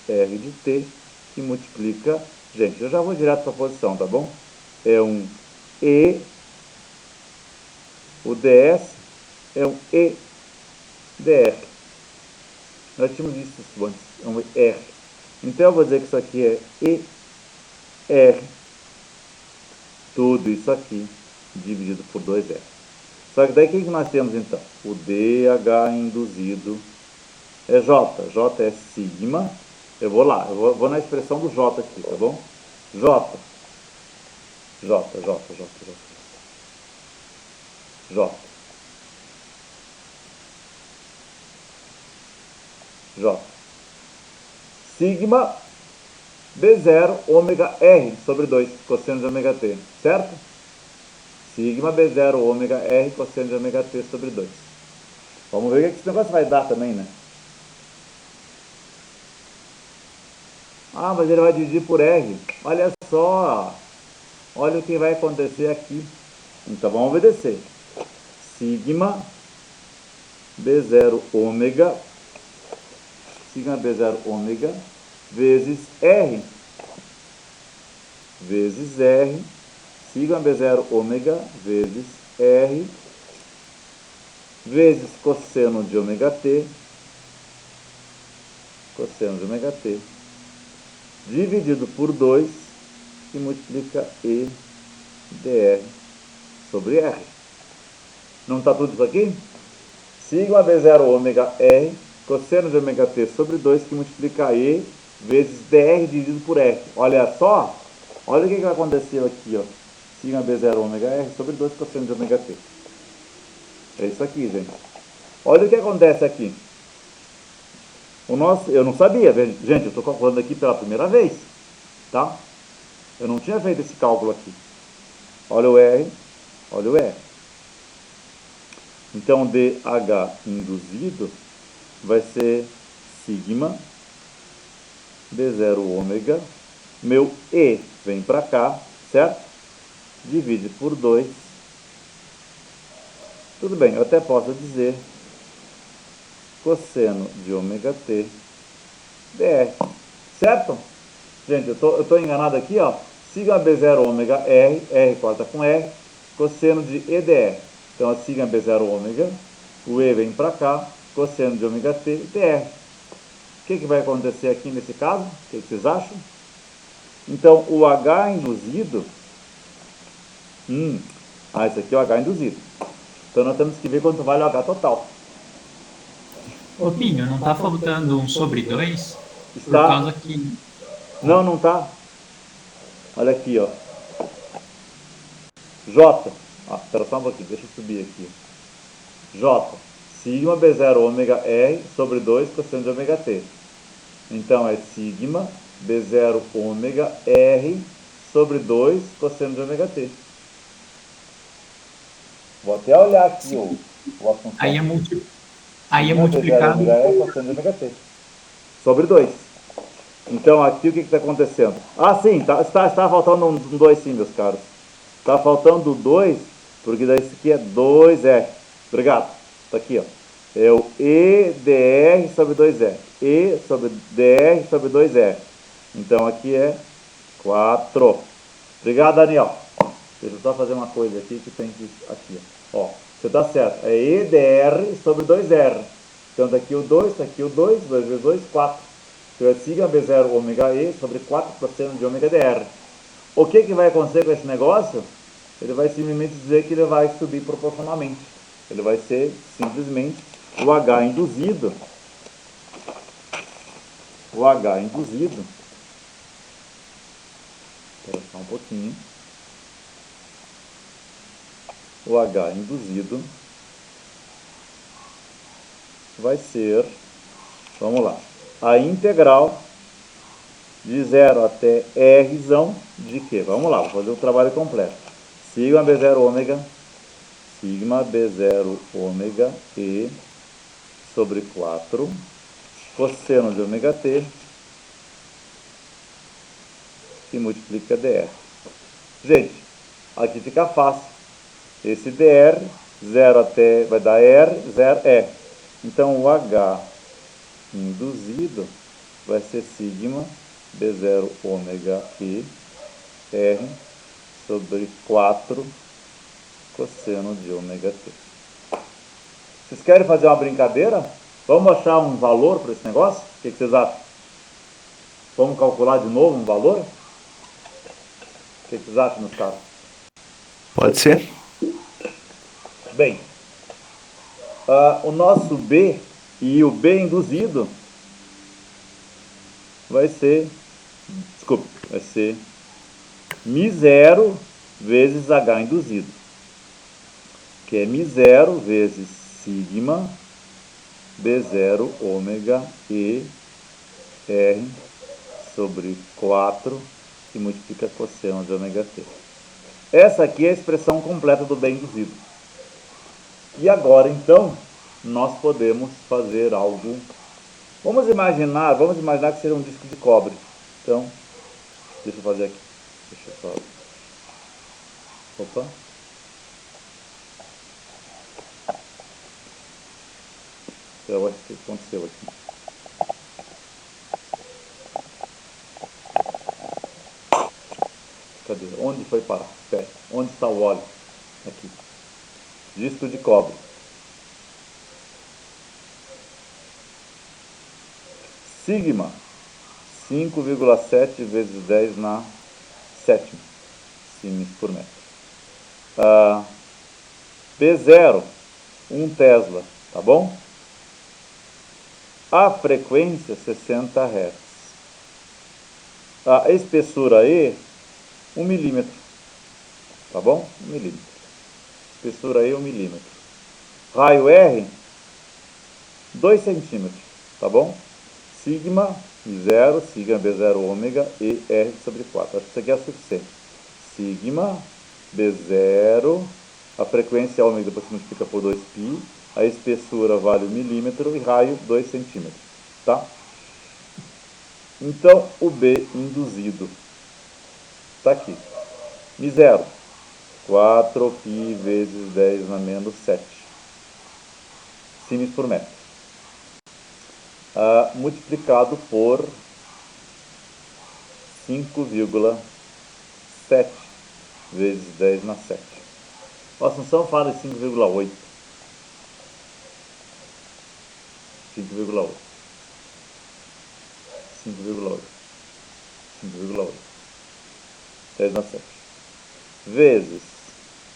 R de T que multiplica... Gente, eu já vou direto para a posição, tá bom? É um E... O DS é um EDR. Nós tínhamos visto isso antes, é um R. Então eu vou dizer que isso aqui é ER. Tudo isso aqui dividido por 2R. Só que daí o que nós temos então? O DH induzido é J. J é sigma. Eu vou lá, eu vou na expressão do J aqui, tá bom? J. Sigma B0 ômega R sobre 2 cosseno de ômega T, certo? Sigma B0 ômega R cosseno de ômega T sobre 2. Vamos ver o que esse negócio vai dar também, né? Ah, mas ele vai dividir por R. Olha só. Olha o que vai acontecer aqui. Então vamos obedecer. Sigma B0 ômega vezes R sigma B0 ômega vezes R vezes cosseno de ômega T dividido por 2 que multiplica E dr sobre R. Não está tudo isso aqui? Sigma B0 ômega R cosseno de ômega T sobre 2 que multiplica E vezes dr dividido por R. Olha só, olha o que aconteceu aqui, ó. Sigma B0 ômega R sobre 2 cosseno de ômega T. É isso aqui, gente. Olha o que acontece aqui. Eu não sabia, gente, eu estou calculando aqui pela primeira vez, tá? Eu não tinha feito esse cálculo aqui. olha o R, olha o R. Então, DH induzido vai ser sigma B0 ômega, meu E vem para cá, certo? Divide por 2. Tudo bem, eu até posso dizer cosseno de ômega t dr, certo? Gente, eu tô enganado aqui, ó. Sigma B0 ômega R, R corta com R, cosseno de EDR. Então, a sigma B0 ômega, o E vem para cá, cosseno de ômega t dr. O que vai acontecer aqui nesse caso? O que vocês acham? Então, o H induzido... esse aqui é o H induzido. Então, nós temos que ver quanto vale o H total. Ô, Pinho, não tá faltando 1/2? Por Está... causa que... Não, não tá. Olha aqui, ó. J. Espera só um pouquinho, deixa eu subir aqui. J. Sigma B0 ômega R sobre 2 cosseno de ômega t. Então, é sigma B0 ômega R sobre 2 cosseno de ômega t. Vou até olhar aqui o assunto. Aí é multiplicado... B0 ômega R cosseno de ômega t. Sobre 2. Então, aqui o que está acontecendo? Sim, está faltando um 2 sim, meus caros. Está faltando 2, porque daí isso aqui é 2R. Obrigado. Está aqui, ó. É o EDR sobre 2R. E sobre DR sobre 2R. Então, aqui é 4. Obrigado, Daniel. Deixa eu só fazer uma coisa aqui que tem que... Aqui, ó. Você está certo. É EDR sobre 2R. Então, está aqui o 2, está aqui o 2. 2 vezes 2, 4. Então, é sigma B0 ômega E sobre 4 cosseno de ômega dr. O que vai acontecer com esse negócio? Ele vai simplesmente dizer que ele vai subir proporcionalmente. Ele vai ser simplesmente o H induzido. O H induzido. Espera só um pouquinho. O H induzido vai ser, vamos lá, a integral de 0 até Rzão de quê? Vamos lá, vou fazer o trabalho completo. Sigma B0 ômega E sobre 4 cosseno de ômega t que multiplica dr. Gente, aqui fica fácil. Esse dr, 0 até, vai dar R, 0 E. Então, o H induzido vai ser sigma B0 ômega E R sobre 4 cosseno de ômega t. Vocês querem fazer uma brincadeira? Vamos achar um valor para esse negócio? O que vocês acham? Vamos calcular de novo um valor? O que vocês acham, meus caras? Pode ser. Bem, o nosso B e o B induzido vai ser μ0 vezes H induzido, que é μ0 vezes sigma B0 ômega E R sobre 4 que multiplica cosseno de ômega t. Essa aqui é a expressão completa do B induzido. E agora, então, nós podemos fazer algo. Vamos imaginar que seja um disco de cobre. Então, deixa eu fazer aqui. Deixa eu só... Opa. Eu acho que aconteceu aqui. Cadê? Onde foi parar? Espera. Onde está o óleo? Aqui. Disco de cobre. Sigma, 5,7 vezes 10 na sétima, siemens por metro. B0, 1 Tesla, tá bom? A frequência, 60 Hz. A espessura E, 1 milímetro, tá bom? 1 milímetro. Espessura E, 1 milímetro. Raio R, 2 centímetros, tá bom? Sigma 0, sigma B0 ômega E R sobre 4. Acho que isso aqui é o suficiente. Sigma B0, a frequência ômega depois se multiplica por 2π, a espessura vale 1 milímetro e raio 2 centímetros, tá? Então, o B induzido está aqui. Mi0, 4π vezes 10 na menos 7 siemens por metro. Multiplicado por 5,7 vezes 10 na 7. A Assunção fala de 5,8. 5,8. 5,8. 5,8. 10 na 7. Vezes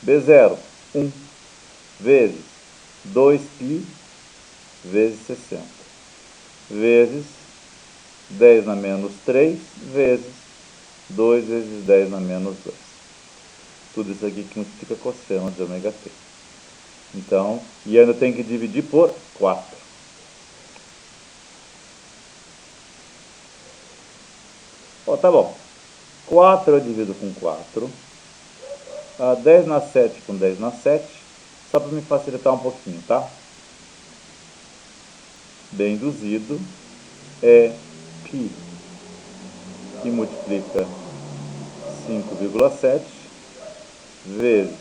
B0, 1. Vezes 2π vezes 60. Vezes 10 na menos 3 vezes 2 vezes 10 na menos 2. Tudo isso aqui que multiplica cosseno de ômega t. Então, e ainda tem que dividir por 4. Tá bom. 4 eu divido com 4. 10 na 7 com 10 na 7. Só para me facilitar um pouquinho, tá? B induzido é π, que multiplica 5,7 vezes,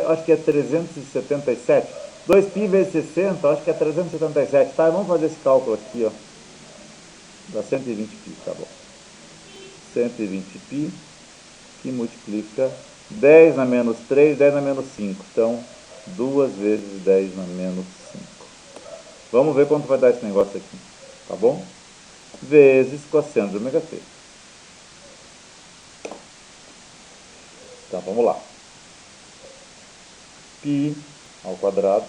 acho que é 377. 2π vezes 60, acho que é 377, tá? Vamos fazer esse cálculo aqui, ó. Dá 120π, tá bom. 120π, que multiplica 10 na menos 3, 10 na menos 5. Então, 2 vezes 10 na menos 5. Vamos ver quanto vai dar esse negócio aqui, tá bom? Vezes cosseno de ômega t. Então, vamos lá. Π ao quadrado.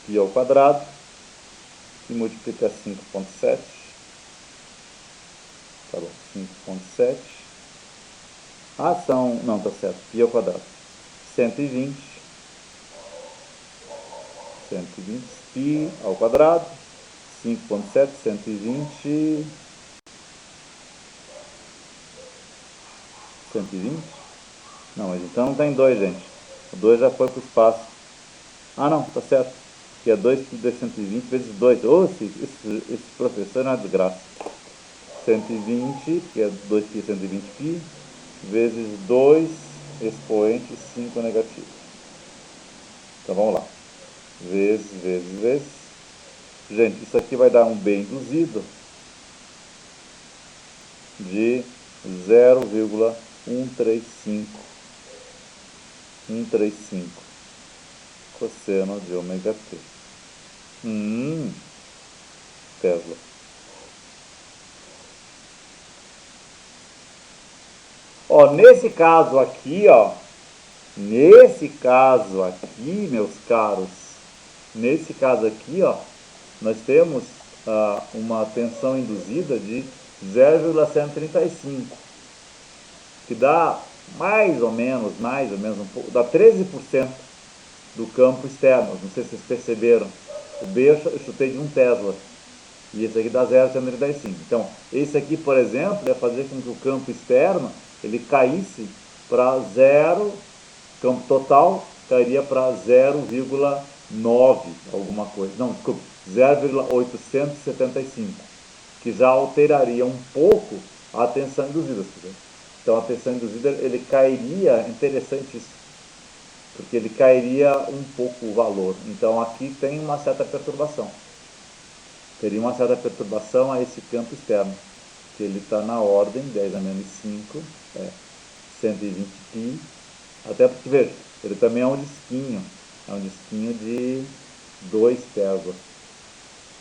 Π ao quadrado. Que multiplica 5,7. Tá bom, 5,7. Não, tá certo. Π ao quadrado. 120. 120 π ao quadrado, 5,7, 120, 120? Não, mas então não tem 2, gente. O 2 já foi para o espaço. Não, tá certo. Que é 2 π de 120 vezes 2. Esse professor é uma desgraça. 120, que é 2 π 120 π, vezes 2 expoente 5 negativo. Então vamos lá. Vezes. Gente, isso aqui vai dar um B induzido de 0,135 cosseno de ômega t. Tesla. Nesse caso aqui, meus caros, nesse caso aqui, nós temos uma tensão induzida de 0,135, que dá mais ou menos um pouco, dá 13% do campo externo. Não sei se vocês perceberam. O B eu chutei de 1 Tesla. E esse aqui dá 0,135. Então, esse aqui, por exemplo, ia fazer com que o campo externo ele caísse para 0, campo total cairia para 0,9 alguma coisa. Não, desculpa, 0,875, que já alteraria um pouco a tensão induzida. Então, a tensão induzida, ele cairia, interessante isso, porque ele cairia um pouco o valor. Então, aqui tem uma certa perturbação. Teria uma certa perturbação a esse campo externo, que ele está na ordem 10 a menos 5, 120 π, até porque, veja, ele também é um disquinho de 2 Tesla.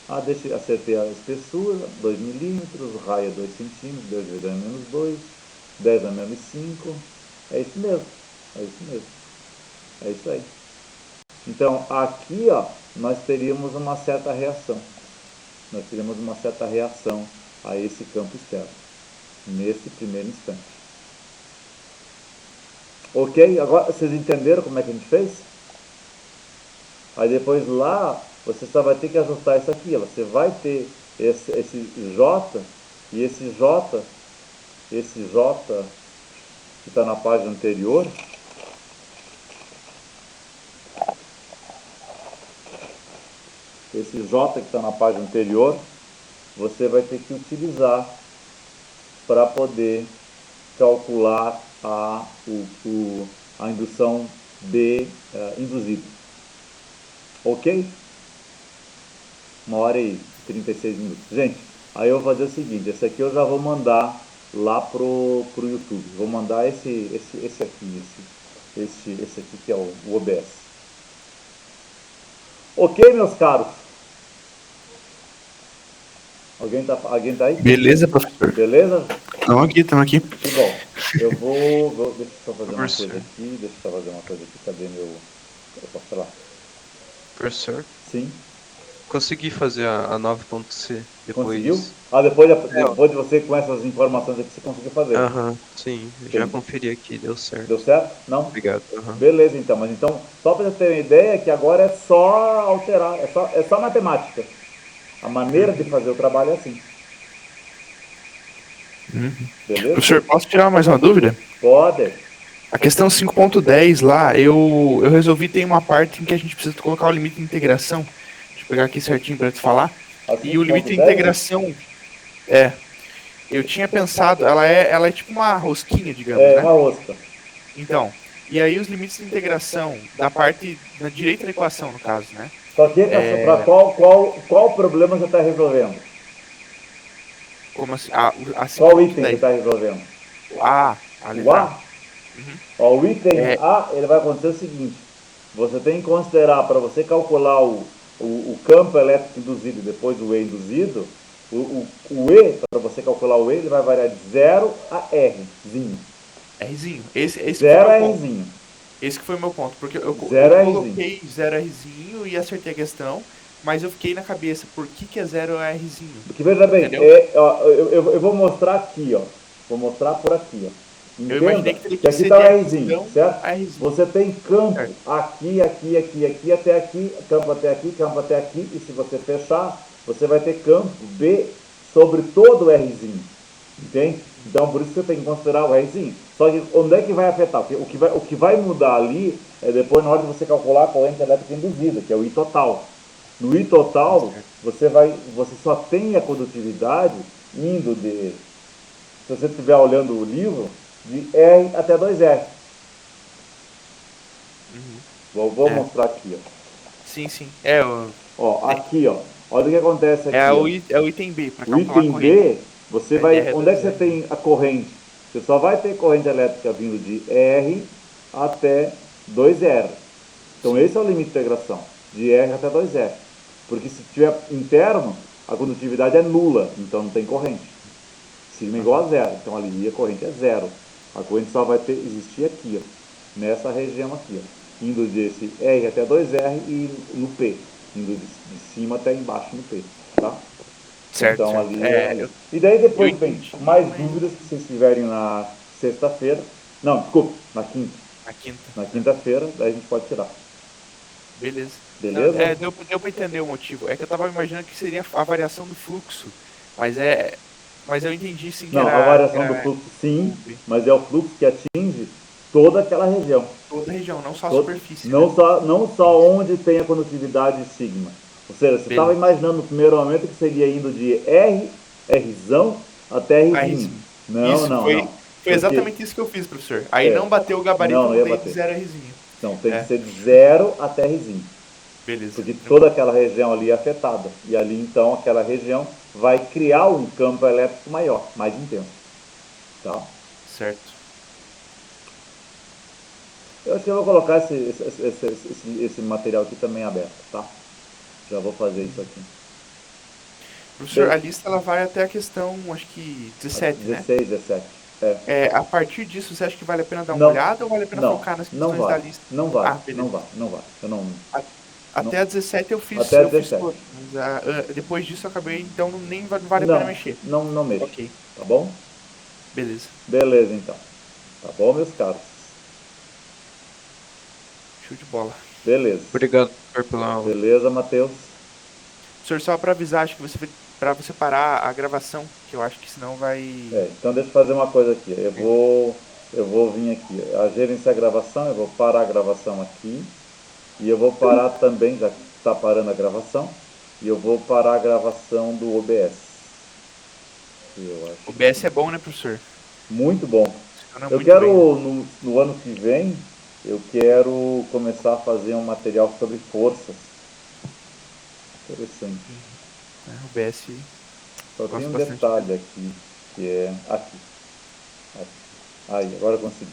Acertei a espessura, 2 milímetros, o raio é 2 centímetros, 2 vezes 10 a menos 2, 10 a menos 5, é isso mesmo, é isso aí. Então, aqui, nós teríamos uma certa reação. A esse campo externo, nesse primeiro instante. Ok? Agora, vocês entenderam como é que a gente fez? Aí depois lá, você só vai ter que ajustar isso aqui. Você vai ter esse J, e esse J, esse J que está na página anterior, você vai ter que utilizar para poder calcular a indução B induzida. Ok? 1h36. Gente, aí eu vou fazer o seguinte, esse aqui eu já vou mandar lá pro YouTube. Vou mandar esse aqui que é o OBS. Ok, meus caros? Alguém tá aí? Beleza, professor. Beleza? Estamos aqui. Que bom. Eu vou deixa eu só fazer uma Professor. coisa aqui. Cadê meu... Eu posso falar? Professor, Sim. consegui fazer a 9.c depois. Conseguiu? Depois de você com essas informações aqui, você conseguiu fazer. Aham, sim, já Entendi. conferi aqui, deu certo. Deu certo? Não? Obrigado. Aham. Beleza, então. Mas então, só para você ter uma ideia, que agora é só alterar, é só matemática. A maneira de fazer o trabalho é assim. Beleza? Professor, posso tirar mais uma dúvida? Pode. A questão 5.10 lá, eu resolvi ter uma parte em que a gente precisa colocar o limite de integração. Deixa eu pegar aqui certinho para te falar. A E o limite de 5.10? integração, eu tinha pensado, ela é tipo uma rosquinha, digamos, É né? uma rosca. Então, e aí os limites de integração da parte da direita da equação, no caso, né? Só que para qual problema você está resolvendo? Como assim? A Qual item você 5.10. está resolvendo? A O letra A? Ó, o item É. A, ele vai acontecer o seguinte. Você tem que considerar, para você calcular o campo elétrico induzido e depois o E induzido, o E, para você calcular o E, ele vai variar de 0 a Rzinho. Rzinho. Esse que 0 foi a o ponto. Rzinho. Esse que foi o meu ponto, porque eu Zero Rzinho. coloquei 0Rzinho e acertei a questão, mas eu fiquei na cabeça, por que é 0Rzinho? Porque veja bem, Entendeu? eu vou mostrar aqui, ó. Vou mostrar por aqui, ó. Eu imaginei que teria que aqui ser está o de Rzinho, questão certo? a Rzinho. Você tem campo Certo. aqui, até aqui, campo até aqui, e se você fechar, você vai ter campo B sobre todo o Rzinho. Entende? Então, por isso que você tem que considerar o Rzinho. Só que onde é que vai afetar? Porque o que vai mudar ali é depois na hora de você calcular a corrente elétrica induzida, que é o I total. No I total, você só tem a condutividade indo de, se você estiver olhando o livro, de R até 2R. Vou mostrar aqui, ó. Sim. Ó, aqui, ó. Olha o que acontece aqui. É ó. o item B, para O calcular a item corrente. B, você vai. R Onde é que você 2R. tem a corrente? Você só vai ter corrente elétrica vindo de R até 2R. Então esse é o limite de integração, de R até 2R. Porque se tiver interno, a condutividade é nula, então não tem corrente. Sigma igual a zero, então ali a corrente é zero. A corrente só vai existir aqui, ó, nessa região aqui, ó, indo desse R até 2R e no P, indo de cima até embaixo no P, tá? Certo, Então certo. ali É, ali. E daí depois eu vem entendi, mais mas- dúvidas que vocês tiverem na sexta-feira. Não, desculpa, na quinta. A quinta. Na quinta-feira, daí a gente pode tirar. Beleza. Beleza? Não, deu pra entender o motivo. É que eu tava imaginando que seria a variação do fluxo. Mas eu entendi sim que Não, era, a variação era do fluxo sim, B. mas é o fluxo que atinge toda aquela região. Toda a região, não só a Todo- superfície. não, né? não só onde tem a condutividade sigma. Ou seja, você estava Beleza. imaginando no primeiro momento que seria indo de Rzão até Rzinho. Rzinho. Não, Isso, não, foi, não. foi Porque- exatamente isso que eu fiz, professor. Aí É. não bateu o gabarito, Não eu ia mudei bater. de 0Rzinho. Então tem É. que ser de 0 até Rzinho. Beleza. Porque toda aquela região ali é afetada. E ali então aquela região vai criar um campo elétrico maior, mais intenso. Tá? Certo. Eu acho que eu vou colocar esse material aqui também aberto, tá? Já vou fazer isso aqui. Professor, Bem- a lista ela vai até a questão, acho que 17, né? 16, 17. A partir disso, você acha que vale a pena dar uma Não. olhada ou vale a pena Não, focar nas não questões da vale. lista? Não vale, Ah, beleza. não vale. Eu não. Até a 17 eu fiz, Até a eu fiz 17. todas, mas depois disso eu acabei, então nem vale a pena mexer. Não mexa. Ok, Tá bom? beleza. Beleza, então. Tá bom, meus caros? Show de bola. Beleza. Obrigado, professor, pela aula. Beleza, Matheus? Professor, só para avisar, acho que você vai pra você parar a gravação, que eu acho que senão vai... Então deixa eu fazer uma coisa aqui. Eu vou vir aqui, a gerenciar a gravação, eu vou parar a gravação aqui. E eu vou parar também, já que está parando a gravação, e eu vou parar a gravação do OBS. Eu acho O OBS é bom, né, professor? muito bom. Funciona Eu muito quero, bem. no ano que vem, eu quero começar a fazer um material sobre forças. Interessante. O OBS, Só tem gosto um bastante. detalhe aqui, que é aqui. Aí, agora eu consegui.